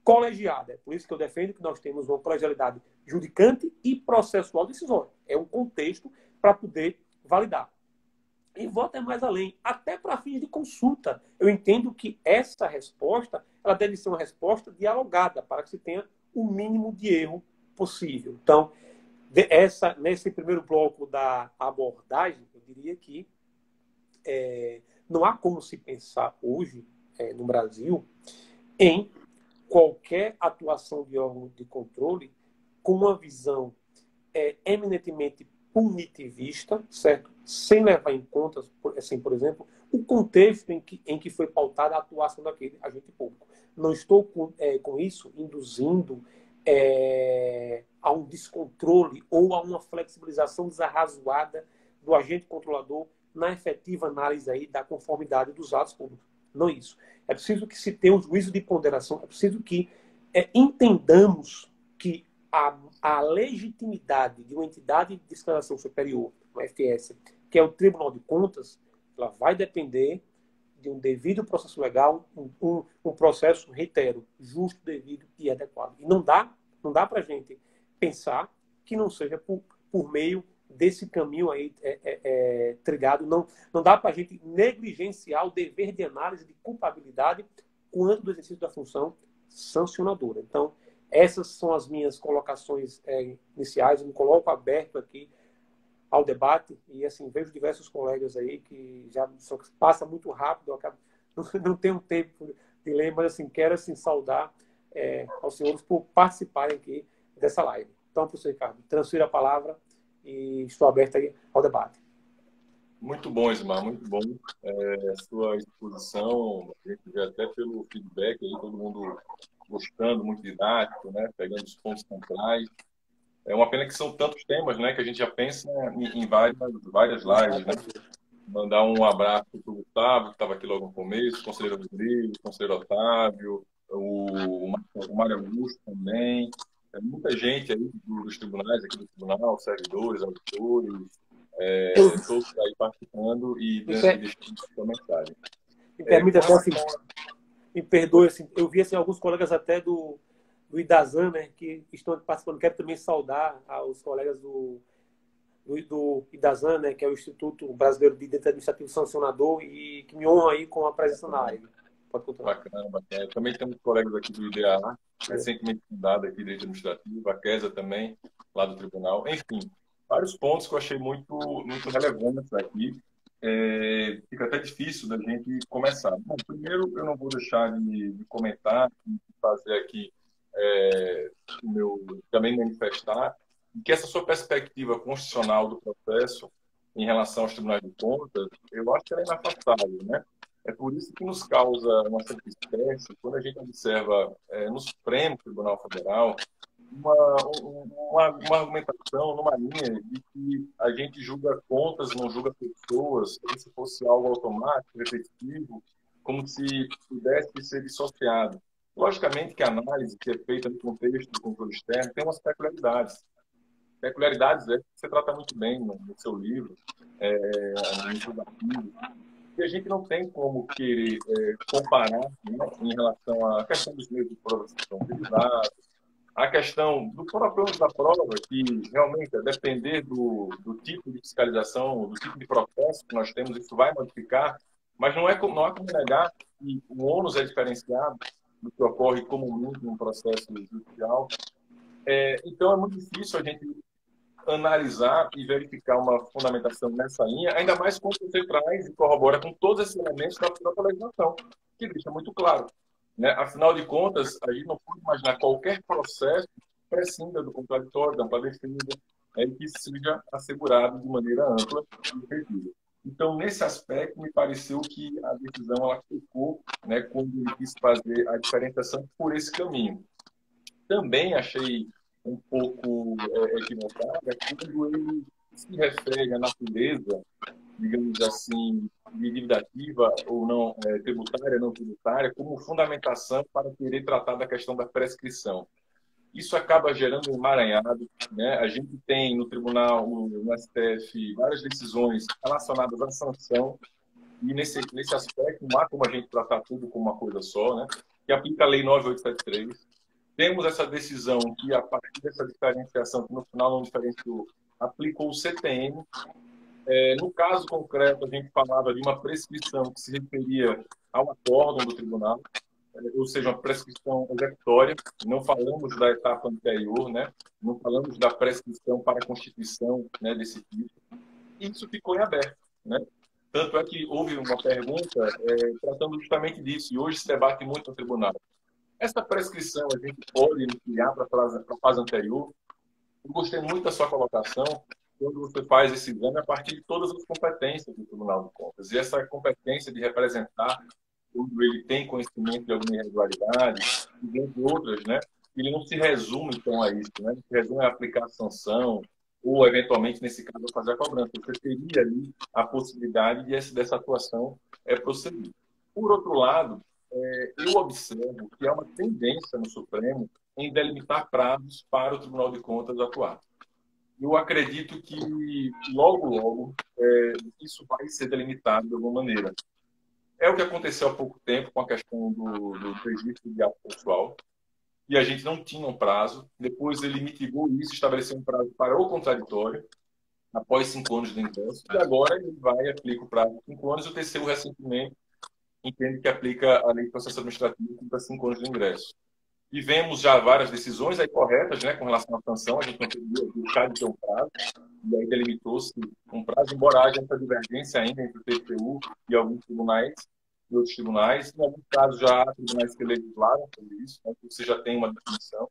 colegiada. É por isso que eu defendo que nós temos uma colegialidade judicante e processual decisória. É um contexto para poder validar. E vou até mais além, até para fins de consulta. Eu entendo que essa resposta ela deve ser uma resposta dialogada, para que se tenha o mínimo de erro possível. Então, nesse primeiro bloco da abordagem, eu diria que não há como se pensar hoje, no Brasil, em qualquer atuação de órgão de controle com uma visão eminentemente punitivista, certo? Sem levar em conta, assim, por exemplo, o contexto em que foi pautada a atuação daquele agente público. Não estou com isso induzindo a um descontrole ou a uma flexibilização desarrazoada do agente controlador na efetiva análise aí da conformidade dos atos públicos. Não isso. É preciso que se tenha um juízo de ponderação, é preciso que entendamos que a legitimidade de uma entidade de declaração superior, o FS, que é o Tribunal de Contas, ela vai depender de um devido processo legal, um processo, reitero, justo, devido e adequado. E não dá para a gente pensar que não seja por meio desse caminho aí trilhado. Não dá para a gente negligenciar o dever de análise de culpabilidade quanto do exercício da função sancionadora. Então, essas são as minhas colocações iniciais. Eu me coloco aberto aqui ao debate e, assim, vejo diversos colegas aí que já só passa muito rápido, eu acabo, não tenho tempo de ler, mas, assim, quero, assim, saudar aos senhores por participarem aqui dessa live. Então, professor Ricardo, transfiro a palavra e estou aberto aí ao debate. Muito bom, Ismar, muito bom. Sua exposição, a gente vê até pelo feedback aí, todo mundo gostando, muito didático, né? Pegando os pontos centrais. É uma pena que são tantos temas, né? Que a gente já pensa em várias lives, né? Mandar um abraço para o Gustavo, que estava aqui logo no começo, o conselheiro Rodrigo, o conselheiro Otávio, o Mário Augusto também. Muita gente aí dos tribunais, aqui do tribunal, servidores, auditores, todos aí participando e deixando sua mensagem. Me permite até, assim, me perdoe, assim, eu vi assim, alguns colegas até do Idazan, né, que estão participando. Quero também saudar aos colegas do Idazan, né, que é o Instituto Brasileiro de Direito Administrativo Sancionador, e que me honra aí com a presença na live. Pode continuar. Bacana, bacana. Também temos colegas aqui do IDA, recentemente fundado aqui, Direito Administrativo, a KESA também, lá do Tribunal. Enfim, vários pontos que eu achei muito relevantes aqui. Fica até difícil da gente começar. Bom, primeiro, eu não vou deixar de comentar, de fazer aqui também manifestar que essa sua perspectiva constitucional do processo em relação aos tribunais de contas, eu acho que ela é inafastável, né? É por isso que nos causa uma certa espécie quando a gente observa no Supremo Tribunal Federal uma argumentação numa linha de que a gente julga contas, não julga pessoas, como se fosse algo automático, repetitivo, como se pudesse ser dissociado. Logicamente que a análise que é feita no contexto do controle externo tem umas peculiaridades. Peculiaridades que você trata muito bem no seu livro, no seu artigo, e a gente não tem como querer comparar, né, em relação à questão dos meios de prova que são utilizados, a questão do próprio ônus da prova, que realmente, a depender do tipo de fiscalização, do tipo de processo que nós temos, isso vai modificar, mas não há como negar que o ônus é diferenciado do que ocorre comumente num processo judicial. Então, é muito difícil a gente analisar e verificar uma fundamentação nessa linha, ainda mais quando você traz e corrobora com todos esses elementos da própria legislação, que deixa muito claro, né? Afinal de contas, a gente não pode imaginar qualquer processo prescinda do contraditório, da ampla defesa, que seja assegurado de maneira ampla e efetiva. Então, nesse aspecto, me pareceu que a decisão ela ficou, né, quando ele quis fazer a diferenciação por esse caminho. Também achei um pouco equivocada quando ele se refere à natureza, digamos assim, de dívida ativa ou não, tributária, não tributária, como fundamentação para querer tratar da questão da prescrição. Isso acaba gerando um emaranhado, né? A gente tem no tribunal, no STF, várias decisões relacionadas à sanção, e nesse aspecto não há como a gente tratar tudo como uma coisa só, né? Que aplica a Lei 9873. Temos essa decisão que, a partir dessa diferenciação, que no final não diferenciou, aplicou o CTM. No caso concreto, a gente falava de uma prescrição que se referia ao acórdão do tribunal, ou seja, uma prescrição executória. Não falamos da etapa anterior, né? Não falamos da prescrição para a constituição, né, desse tipo. E isso ficou em aberto, né? Tanto é que houve uma pergunta tratando justamente disso, e hoje se debate muito no tribunal. Essa prescrição a gente pode ampliar para a fase anterior? Eu gostei muito da sua colocação quando você faz esse exame a partir de todas as competências do Tribunal de Contas. E essa competência de representar, quando ele tem conhecimento de alguma irregularidade, e entre outras, né? Ele não se resume, então, a isso, né? Ele se resume a aplicar a sanção ou, eventualmente, nesse caso, a fazer a cobrança. Você teria ali a possibilidade dessa atuação proceder. Por outro lado, eu observo que há uma tendência no Supremo em delimitar prazos para o Tribunal de Contas atuar. Eu acredito que, logo, isso vai ser delimitado de alguma maneira. É o que aconteceu há pouco tempo com a questão do registro de ato pessoal, e a gente não tinha um prazo. Depois ele mitigou isso, estabeleceu um prazo para o contraditório, após 5 anos de ingresso, e agora ele vai e aplica o prazo de 5 anos, e o TCU recentemente entende que aplica a lei de processo administrativo para 5 anos de ingresso. E vemos já várias decisões aí corretas, né, com relação à sanção, a gente não podia deixar de ter um prazo, e aí delimitou-se um prazo, embora haja essa divergência ainda entre o TCU e alguns tribunais, e outros tribunais. Em alguns casos já há tribunais que legislaram sobre isso, né, que você já tem uma definição.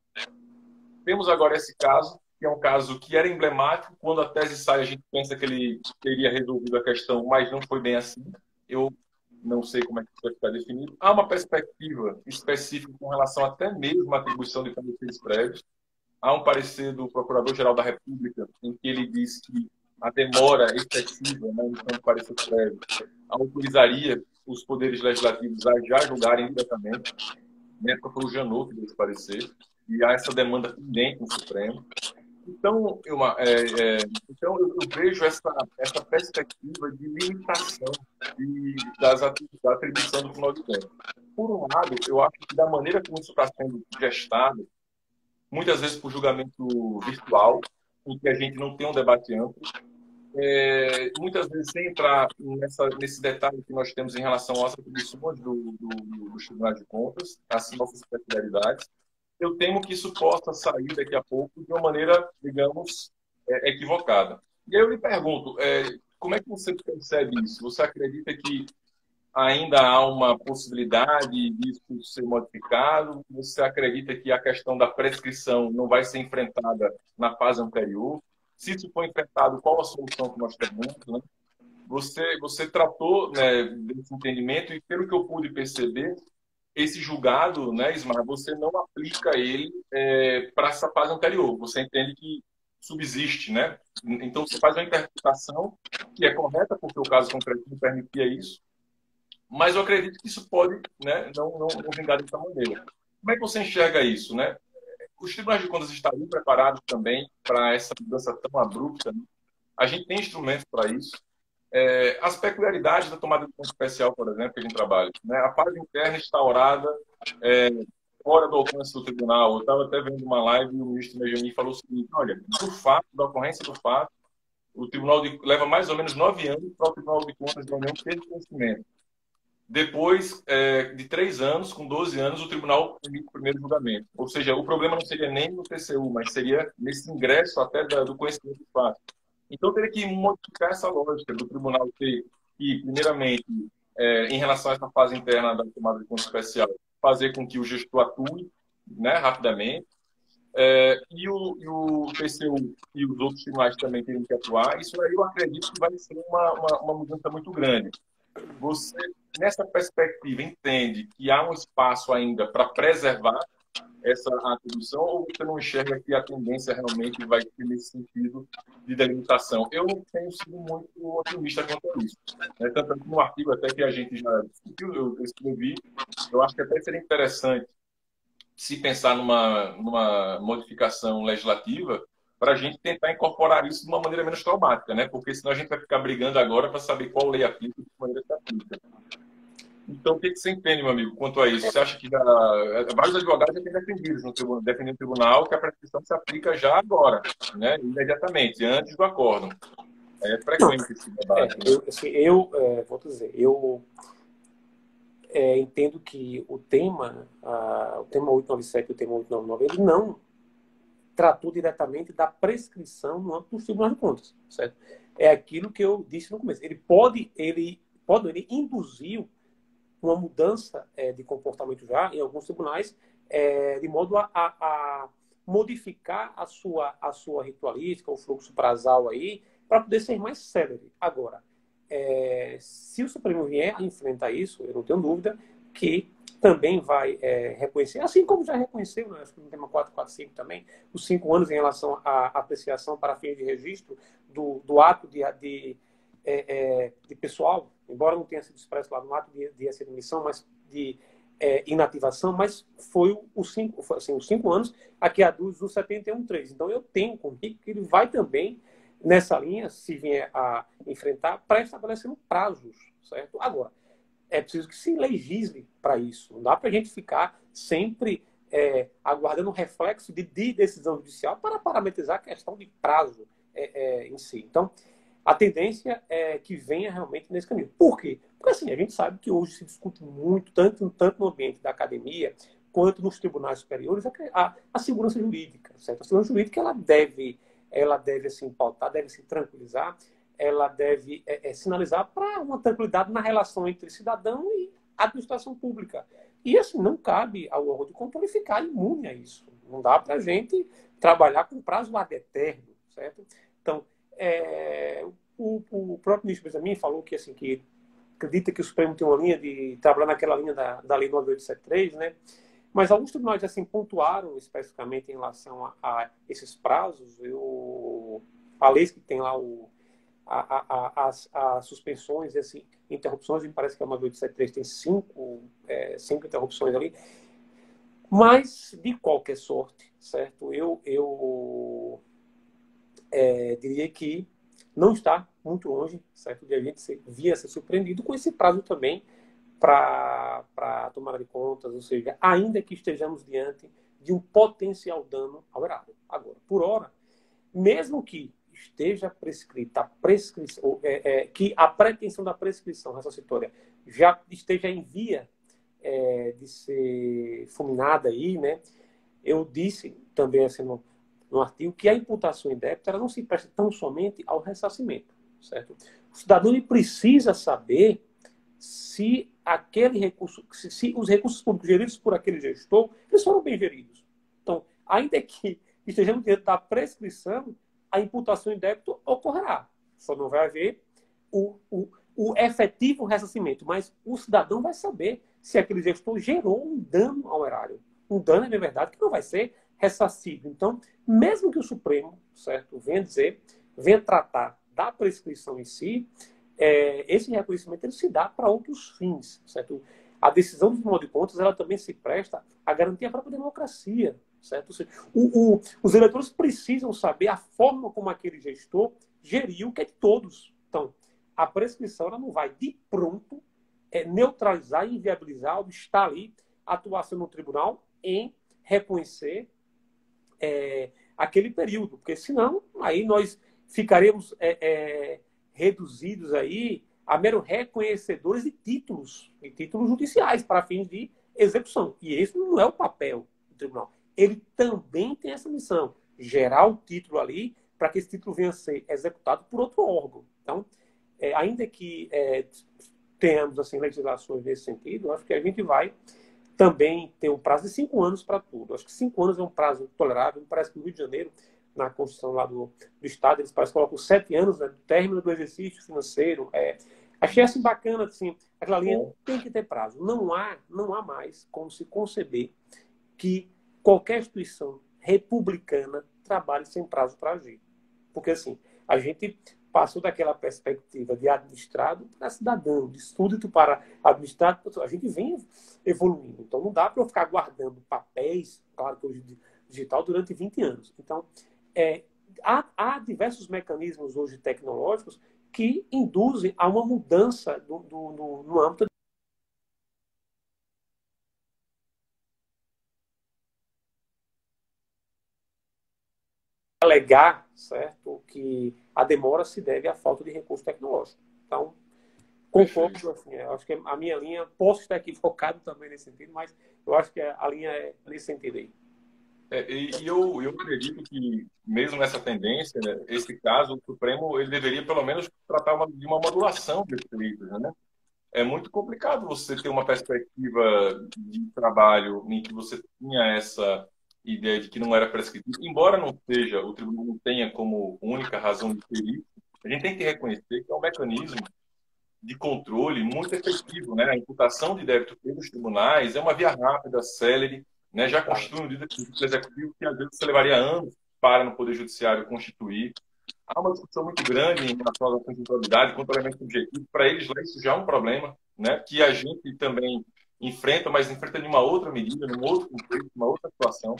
Temos agora esse caso, que é um caso que era emblemático. Quando a tese sai, a gente pensa que ele teria resolvido a questão, mas não foi bem assim. Eu não sei como é que isso vai ficar definido. Há uma perspectiva específica com relação até mesmo à atribuição de pareceres prévios. Há um parecer do Procurador-Geral da República em que ele diz que a demora excessiva na emissão de parecer prévio autorizaria os poderes legislativos a já julgarem diretamente. Na época foi o Janot que deu esse parecer, e há essa demanda pendente no Supremo. Então, eu vejo essa perspectiva de limitação da atribuição do Tribunal de Contas. Por um lado, eu acho que da maneira como isso está sendo gestado, muitas vezes por julgamento virtual, em que a gente não tem um debate amplo, muitas vezes sem entrar nesse detalhe que nós temos em relação às atribuições dos tribunais de contas, as nossas peculiaridades, eu temo que isso possa sair daqui a pouco de uma maneira, digamos, equivocada. E aí eu lhe pergunto, como é que você percebe isso? Você acredita que ainda há uma possibilidade disso ser modificado? Você acredita que a questão da prescrição não vai ser enfrentada na fase anterior? Se isso for enfrentado, qual a solução que nós temos, né? Você tratou, né, desse entendimento e, pelo que eu pude perceber, esse julgado, né, Ismar, você não aplica ele para essa fase anterior. Você entende que subsiste, né? Então, você faz uma interpretação que é correta, porque o caso concreto não permitia isso, mas eu acredito que isso pode, né, não vingar dessa maneira. Como é que você enxerga isso, né? Os tribunais de contas estariam preparados também para essa mudança tão abrupta, né? A gente tem instrumentos para isso. As peculiaridades da tomada de conta especial, por exemplo, que a gente trabalha, né? A fase interna instaurada fora do alcance do tribunal. Eu estava até vendo uma live e o ministro Benjamin falou o seguinte: olha, do fato, da ocorrência do fato, o tribunal leva mais ou menos 9 anos para o Tribunal de Contas da União ter conhecimento. Depois de 3 anos, com 12 anos, o tribunal emite o primeiro julgamento. Ou seja, o problema não seria nem no TCU, mas seria nesse ingresso até do conhecimento do fato. Então, teria que modificar essa lógica do tribunal ter que, primeiramente, em relação a essa fase interna da tomada de conta especial, fazer com que o gestor atue, né, rapidamente, e o TCU e os outros tribunais também terem que atuar. Isso aí eu acredito que vai ser uma mudança muito grande. Você, nessa perspectiva, entende que há um espaço ainda para preservar essa atribuição, ou você não enxerga que a tendência realmente vai ser nesse sentido de delimitação? Eu não tenho sido muito otimista quanto a isso. Tanto que no artigo até que a gente já discutiu, eu escrevi, eu acho que até seria interessante se pensar numa modificação legislativa para a gente tentar incorporar isso de uma maneira menos traumática, né? Porque senão a gente vai ficar brigando agora para saber qual lei aplica e de que maneira se aplica. Então, o que você entende, meu amigo, quanto a isso? Você acha que vários advogados já têm defendido no tribunal que a prescrição se aplica já agora, né? Imediatamente, antes do acórdão. É frequente esse debate. Vou dizer, entendo que o tema 897 e o tema 899, ele não tratou diretamente da prescrição no âmbito dos tribunais de contas, certo? É aquilo que eu disse no começo. Ele induziu uma mudança de comportamento já em alguns tribunais, de modo a modificar a sua ritualística, o fluxo prazal aí, para poder ser mais célere. Agora, se o Supremo vier a enfrentar isso, eu não tenho dúvida que também vai reconhecer, assim como já reconheceu, né, acho que no tema 445 também, os 5 anos em relação à apreciação para fins de registro do ato de pessoal, embora não tenha sido expresso lá no ato de essa admissão, mas de inativação, mas foi os 5 anos a que aduz o 71.3. Então, eu tenho comigo que ele vai também nessa linha, se vier a enfrentar, para estabelecendo prazos, certo? Agora, é preciso que se legisle para isso. Não dá para a gente ficar sempre aguardando o reflexo de decisão judicial para parametrizar a questão de prazo em si. Então, a tendência é que venha realmente nesse caminho. Por quê? Porque assim, a gente sabe que hoje se discute muito, tanto no ambiente da academia, quanto nos tribunais superiores, a segurança jurídica. Certo? A segurança jurídica ela deve assim, pautar, deve se tranquilizar, ela deve sinalizar para uma tranquilidade na relação entre cidadão e administração pública. E assim, não cabe ao órgão de controle ficar imune a isso. Não dá para a gente trabalhar com prazo ad eterno, certo? Então, o próprio ministro Benjamin falou que, assim, que acredita que o Supremo tem uma linha de trabalhar naquela linha da Lei 9873, né? Mas alguns tribunais assim, pontuaram especificamente em relação a esses prazos. A lei que tem lá as suspensões e assim, interrupções, me parece que a 9873 tem cinco interrupções ali. Mas, de qualquer sorte, certo? Eu diria que não está muito longe, certo, de a gente vir a ser surpreendido com esse prazo também para a tomada de contas, ou seja, ainda que estejamos diante de um potencial dano ao erário. Agora, por hora, mesmo que esteja prescrita a prescrição, que a pretensão da prescrição rescisória já esteja em via de ser fulminada aí, né? Eu disse também assim no artigo que a imputação em débito ela não se presta tão somente ao ressarcimento, certo? O cidadão ele precisa saber se aquele recurso, se os recursos públicos geridos por aquele gestor, eles foram bem geridos. Então, ainda que estejamos diante da prescrição, a imputação em débito ocorrerá. Só não vai haver o efetivo ressarcimento, mas o cidadão vai saber se aquele gestor gerou um dano ao erário. Um dano, na verdade, que não vai ser ressarcido. Então, mesmo que o Supremo, certo, venha tratar da prescrição em si, esse reconhecimento ele se dá para outros fins, certo? A decisão do Tribunal de Contas ela também se presta a garantir a própria democracia, certo? Ou seja, os eleitores precisam saber a forma como aquele gestor geriu, que é de todos. Então, a prescrição ela não vai de pronto neutralizar e inviabilizar ou estar ali a atuação no tribunal em reconhecer aquele período, porque senão aí nós ficaremos reduzidos aí a mero reconhecedores de títulos judiciais para fins de execução. E esse não é o papel do tribunal. Ele também tem essa missão, gerar o título ali para que esse título venha a ser executado por outro órgão. Então, ainda que tenhamos assim, legislações nesse sentido, acho que a gente vai também ter um prazo de 5 anos para tudo. Acho que 5 anos é um prazo tolerável. Me parece que no Rio de Janeiro, na Constituição lá do Estado, eles parecem que colocam 7 anos, né, do término do exercício financeiro. Achei assim bacana, assim, aquela linha tem que ter prazo. Não há mais como se conceber que qualquer instituição republicana trabalhe sem prazo para agir. Porque, assim, a gente passou daquela perspectiva de administrado para cidadão, de súdito para administrado. A gente vem evoluindo. Então, não dá para eu ficar guardando papéis, claro que hoje digital, durante 20 anos. Então, há diversos mecanismos hoje tecnológicos que induzem a uma mudança no âmbito alegar, certo, que a demora se deve à falta de recurso tecnológico. Então, concordo, assim, acho que a minha linha, posso estar equivocado também nesse sentido, mas eu acho que a linha é nesse sentido aí. Eu acredito que, mesmo nessa tendência, né, esse caso, o Supremo ele deveria, pelo menos, tratar de uma modulação desses delitos, né? É muito complicado você ter uma perspectiva de trabalho em que você tinha essa ideia de que não era prescritível, embora não seja, o tribunal não tenha como única razão de ser isso, a gente tem que reconhecer que é um mecanismo de controle muito efetivo, né? A imputação de débito pelos tribunais é uma via rápida, célere, né? Já constitui um líder executivo que às vezes você levaria anos para no Poder Judiciário constituir. Há uma discussão muito grande em relação à conjuntualidade, quanto ao elemento subjetivo. Para eles, lá, isso já é um problema, né? Que a gente também enfrenta, mas enfrenta de uma outra medida, num outro contexto, numa outra situação.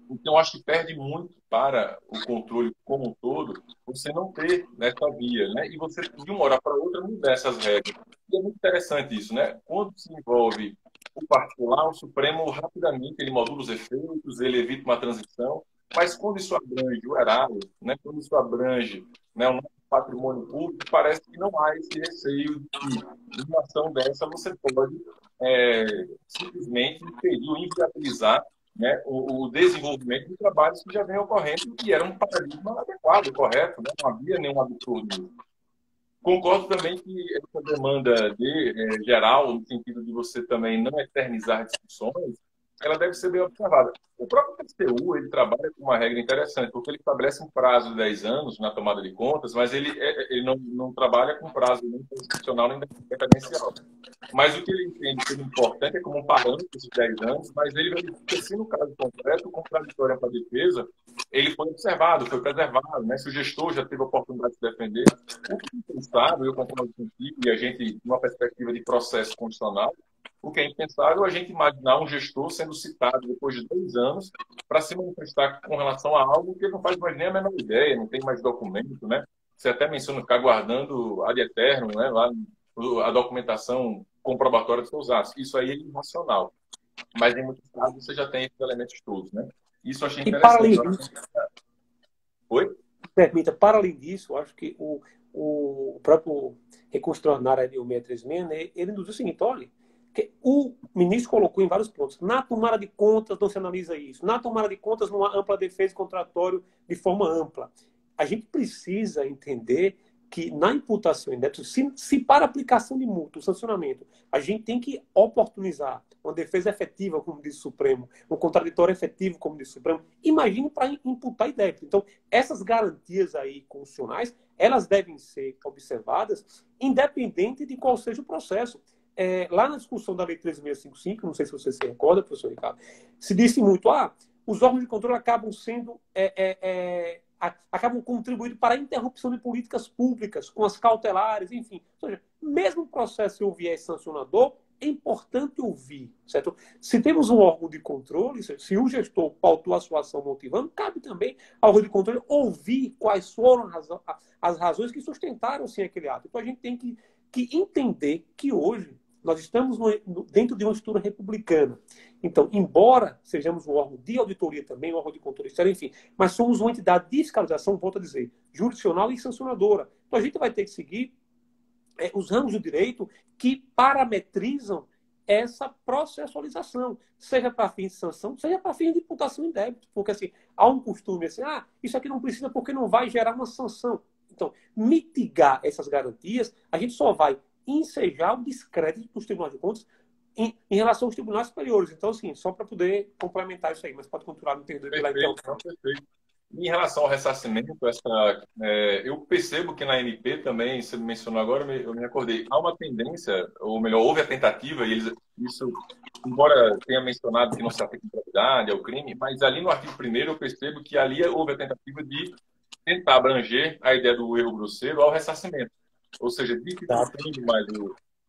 Então, acho que perde muito para o controle como um todo você não ter nessa via, né? E você, de uma hora para outra, mudar essas regras. E é muito interessante isso, né? Quando se envolve o particular, o Supremo rapidamente ele modula os efeitos, ele evita uma transição, mas quando isso abrange o erário, né? Quando isso abrange, né, o nosso patrimônio público, parece que não há esse receio de que, numa ação dessa, você pode simplesmente impedir ou inviabilizar, né, o desenvolvimento de trabalhos que já vem ocorrendo e era um paradigma adequado, correto, né? Não havia nenhum absurdo. Concordo também que essa demanda geral, no sentido de você também não eternizar discussões, ela deve ser bem observada. O próprio TCU, ele trabalha com uma regra interessante, porque ele estabelece um prazo de 10 anos na tomada de contas, mas ele não trabalha com prazo nem constitucional nem decadencial. Mas o que ele entende ser importante é como um parâmetro esses 10 anos, mas ele verifica se no caso concreto, o contraditório para a defesa, ele foi observado, foi preservado, né? Se o gestor já teve a oportunidade de se defender. O que é impensável, eu concordo contigo, e a gente, numa perspectiva de processo constitucional, o que é impensável é a gente imaginar um gestor sendo citado depois de 2 anos para se manifestar com relação a algo que ele não faz mais nem a menor ideia, não tem mais documento, né? Você até menciona ficar guardando ad eterno, né? Lá a documentação comprobatória dos seus atos. Isso aí é irracional. Mas em muitos casos você já tem esses elementos todos, né? Isso eu achei E para interessante. além disso, Oi? permita, para além disso, acho que o próprio recurso extraordinário de 1636, né, ele nos diz o seguinte, olha, que o ministro colocou em vários pontos. Na tomada de contas não se analisa isso. Na tomada de contas não há ampla defesa e contraditório de forma ampla. A gente precisa entender que na imputação em débito, se para aplicação de multa, o sancionamento, a gente tem que oportunizar uma defesa efetiva, como diz o Supremo, um contraditório efetivo, como diz o Supremo, imagine para imputar em débito. Então, essas garantias aí constitucionais, elas devem ser observadas independente de qual seja o processo. Lá na discussão da Lei 13.655, não sei se você se recorda, professor Ricardo, se disse muito, os órgãos de controle acabam sendo acabam contribuindo para a interrupção de políticas públicas, com as cautelares, enfim. Ou seja, mesmo o processo se o viés sancionador, é importante ouvir, certo? Se temos um órgão de controle, se o gestor pautou a sua ação motivando, cabe também ao órgão de controle ouvir quais foram as razões que sustentaram, sim, aquele ato. Então, a gente tem que entender que hoje nós estamos dentro de uma estrutura republicana. Então, embora sejamos um órgão de auditoria também, um órgão de controle externo, enfim, mas somos uma entidade de fiscalização, volto a dizer, jurisdicional e sancionadora. Então, a gente vai ter que seguir os ramos do direito que parametrizam essa processualização, seja para fins de sanção, seja para fins de imputação em débito. Porque, assim, há um costume assim, isso aqui não precisa porque não vai gerar uma sanção. Então, mitigar essas garantias, a gente só vai ensejar o descrédito dos tribunais de contas em relação aos tribunais superiores. Então, assim, só para poder complementar isso aí, mas pode continuar me perdoe pela interrupção. Perfeito. Em relação ao ressarcimento, eu percebo que na MP também, você mencionou agora, eu me recordei, há uma tendência, ou melhor, houve a tentativa, e isso, embora tenha mencionado que não se aplica à gravidade, ao crime, mas ali no artigo 1º eu percebo que ali houve a tentativa de tentar abranger a ideia do erro grosseiro ao ressarcimento. Ou seja, dificultando mais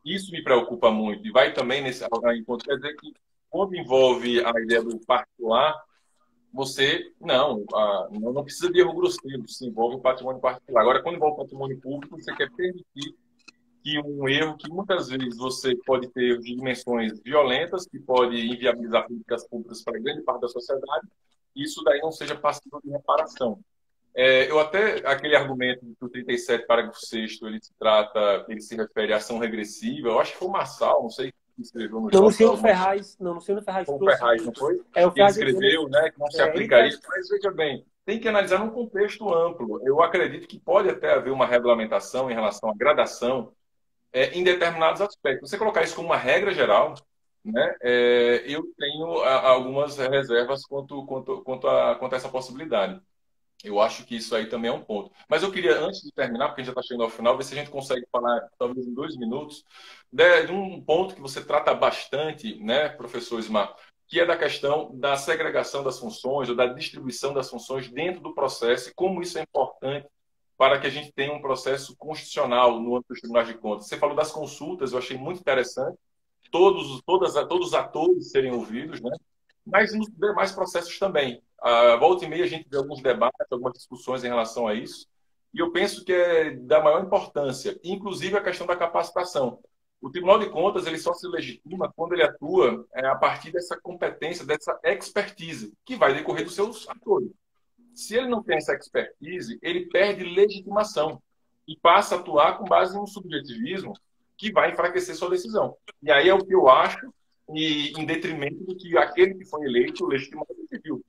isso me preocupa muito. E vai também nesse encontro. Quer dizer que quando envolve a ideia do particular, você não precisa de erro grosseiro, se envolve o patrimônio particular. Agora, quando envolve o patrimônio público, você quer permitir que um erro que muitas vezes você pode ter de dimensões violentas, que pode inviabilizar políticas públicas para grande parte da sociedade, isso daí não seja passível de reparação. Eu até, aquele argumento do 37, parágrafo 6º, ele se refere à ação regressiva, eu acho que foi o Marçal, não sei quem escreveu no jornal. Luciano Ferraz Foi o Ferraz, não foi? O ele escreveu, né, que não se aplicaria, mas veja bem, tem que analisar num contexto amplo. Eu acredito que pode até haver uma regulamentação em relação à gradação em determinados aspectos. Você colocar isso como uma regra geral, né, eu tenho algumas reservas quanto a essa possibilidade. Eu acho que isso aí também é um ponto. Mas eu queria, antes de terminar, porque a gente já está chegando ao final, ver se a gente consegue falar, talvez em 2 minutos, de um ponto que você trata bastante, né, professor Ismar, que é da questão da segregação das funções, ou da distribuição das funções dentro do processo, e como isso é importante para que a gente tenha um processo constitucional no âmbito dos tribunais de contas. Você falou das consultas, eu achei muito interessante, todos os atores serem ouvidos, né? Mas nos demais processos também. Volta e meia a gente vê alguns debates, algumas discussões em relação a isso, e eu penso que é da maior importância, inclusive a questão da capacitação. O Tribunal de Contas ele só se legitima quando ele atua a partir dessa competência, dessa expertise, que vai decorrer dos seus atores. Se ele não tem essa expertise, ele perde legitimação e passa a atuar com base em um subjetivismo que vai enfraquecer sua decisão. E aí é o que eu acho, e em detrimento do que aquele que foi eleito legitimado decidiu.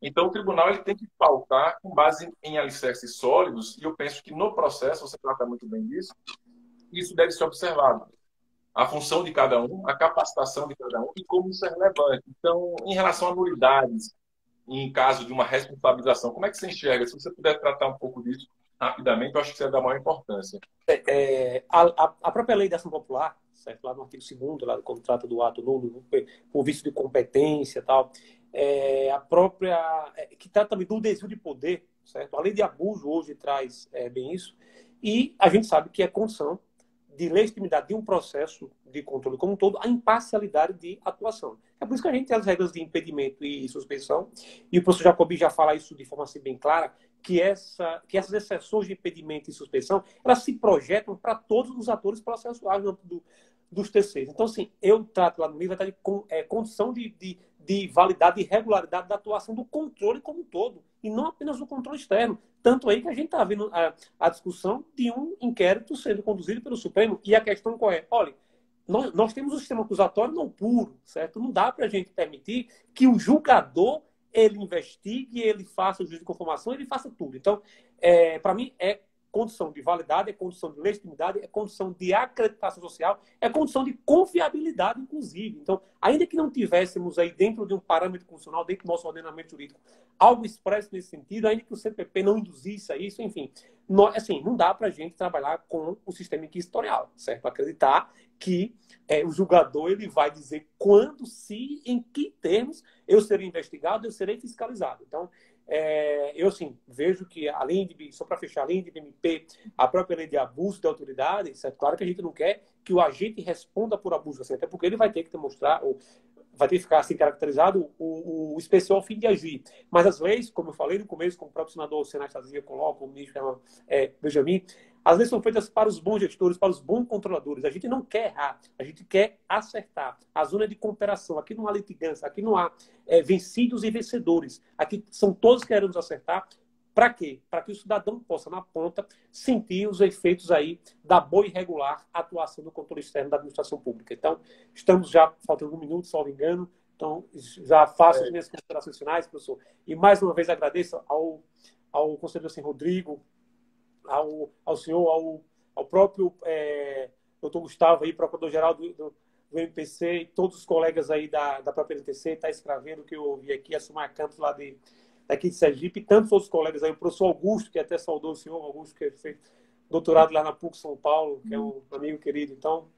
Então, o tribunal ele tem que pautar com base em alicerces sólidos, e eu penso que no processo, você trata muito bem disso, isso deve ser observado. A função de cada um, a capacitação de cada um e como isso é relevante. Então, em relação a nulidades, em caso de uma responsabilização, como é que você enxerga? Se você puder tratar um pouco disso rapidamente, eu acho que isso é da maior importância. A própria lei da ação popular, certo? Lá no artigo 2º, lá quando trata do ato nulo, por vício de competência e tal, a própria, que trata também do desvio de poder, certo? A lei de abuso hoje traz bem isso, e a gente sabe que é condição de legitimidade de um processo de controle como um todo, a imparcialidade de atuação. É por isso que a gente tem as regras de impedimento e suspensão, e o professor Jacobi já fala isso de forma assim bem clara, que essas exceções de impedimento e suspensão, elas se projetam para todos os atores processuais dos terceiros. Então, assim, eu trato lá no livro de condição de validade e regularidade da atuação do controle como um todo, e não apenas do controle externo. Tanto aí que a gente está vendo a discussão de um inquérito sendo conduzido pelo Supremo, e a questão qual é? Olha, nós temos um sistema acusatório não puro, certo? Não dá para a gente permitir que o julgador ele investigue, ele faça o juízo de conformação, ele faça tudo. Então, para mim, é condição de validade, é condição de legitimidade, é condição de acreditação social, é condição de confiabilidade, inclusive. Então, ainda que não tivéssemos aí dentro de um parâmetro constitucional, dentro do nosso ordenamento jurídico, algo expresso nesse sentido, ainda que o CPP não induzisse a isso, enfim, não dá para a gente trabalhar com o sistema inquisitorial, certo? Acreditar que o julgador ele vai dizer quando, se, em que termos eu serei investigado, eu serei fiscalizado. Então, eu, assim, vejo que, só para fechar, além de BMP, a própria lei de abuso de autoridade, certo? Claro que a gente não quer que o agente responda por abuso, assim, até porque ele vai ter que demonstrar, ou vai ter que ficar assim caracterizado o especial fim de agir. Mas as leis, como eu falei no começo, como o próprio senador Senado Tazia coloca, o ministro Benjamin, as leis são feitas para os bons gestores, para os bons controladores. A gente não quer errar, a gente quer acertar. A zona de cooperação, aqui não há litigância, aqui não há vencidos e vencedores. Aqui são todos querendo acertar. Para quê? Para que o cidadão possa, na ponta, sentir os efeitos aí da boa e regular atuação do controle externo da administração pública. Então, estamos já, faltando um minuto, salvo engano, então já faço as minhas considerações finais, professor. E mais uma vez agradeço ao conselheiro assim, Rodrigo, ao senhor, ao próprio doutor Gustavo, aí, procurador-geral do MPC, e todos os colegas aí da própria NTC, está escrevendo o que eu ouvi aqui, a Sumar Campos lá daqui de Sergipe, e tantos outros colegas aí, o professor Augusto, que até saudou o senhor Augusto, que fez doutorado lá na PUC São Paulo, que é um amigo querido. Então,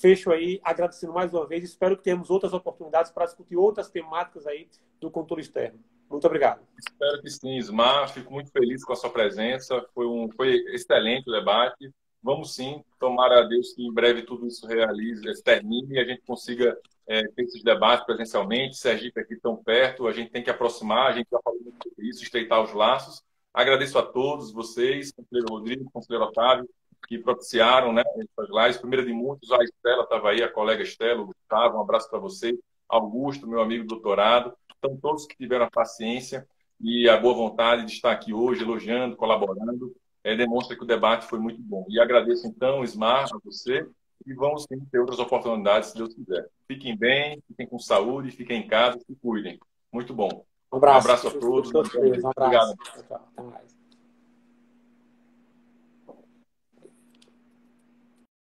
fecho aí, agradecendo mais uma vez, espero que tenhamos outras oportunidades para discutir outras temáticas aí do controle externo. Muito obrigado. Espero que sim, Ismar. Fico muito feliz com a sua presença. Foi excelente o debate. Vamos sim, tomara a Deus que em breve tudo isso termine e a gente consiga ter esses debates presencialmente. Sergipe aqui tão perto, a gente tem que aproximar, a gente já falou muito sobre isso, estreitar os laços. Agradeço a todos vocês, conselheiro Rodrigo, conselheiro Otávio, que propiciaram, né, essas lives. Primeira de muitos, a Estela estava aí, a colega Estela, o Gustavo, um abraço para você. Augusto, meu amigo doutorado. Então, todos que tiveram a paciência e a boa vontade de estar aqui hoje, elogiando, colaborando, demonstra que o debate foi muito bom. E agradeço, então, Ismar, a você, e vamos sim, ter outras oportunidades, se Deus quiser. Fiquem bem, fiquem com saúde, fiquem em casa, se cuidem. Muito bom. Um abraço a todos. Um abraço. Obrigado. Tchau, tchau. Até mais.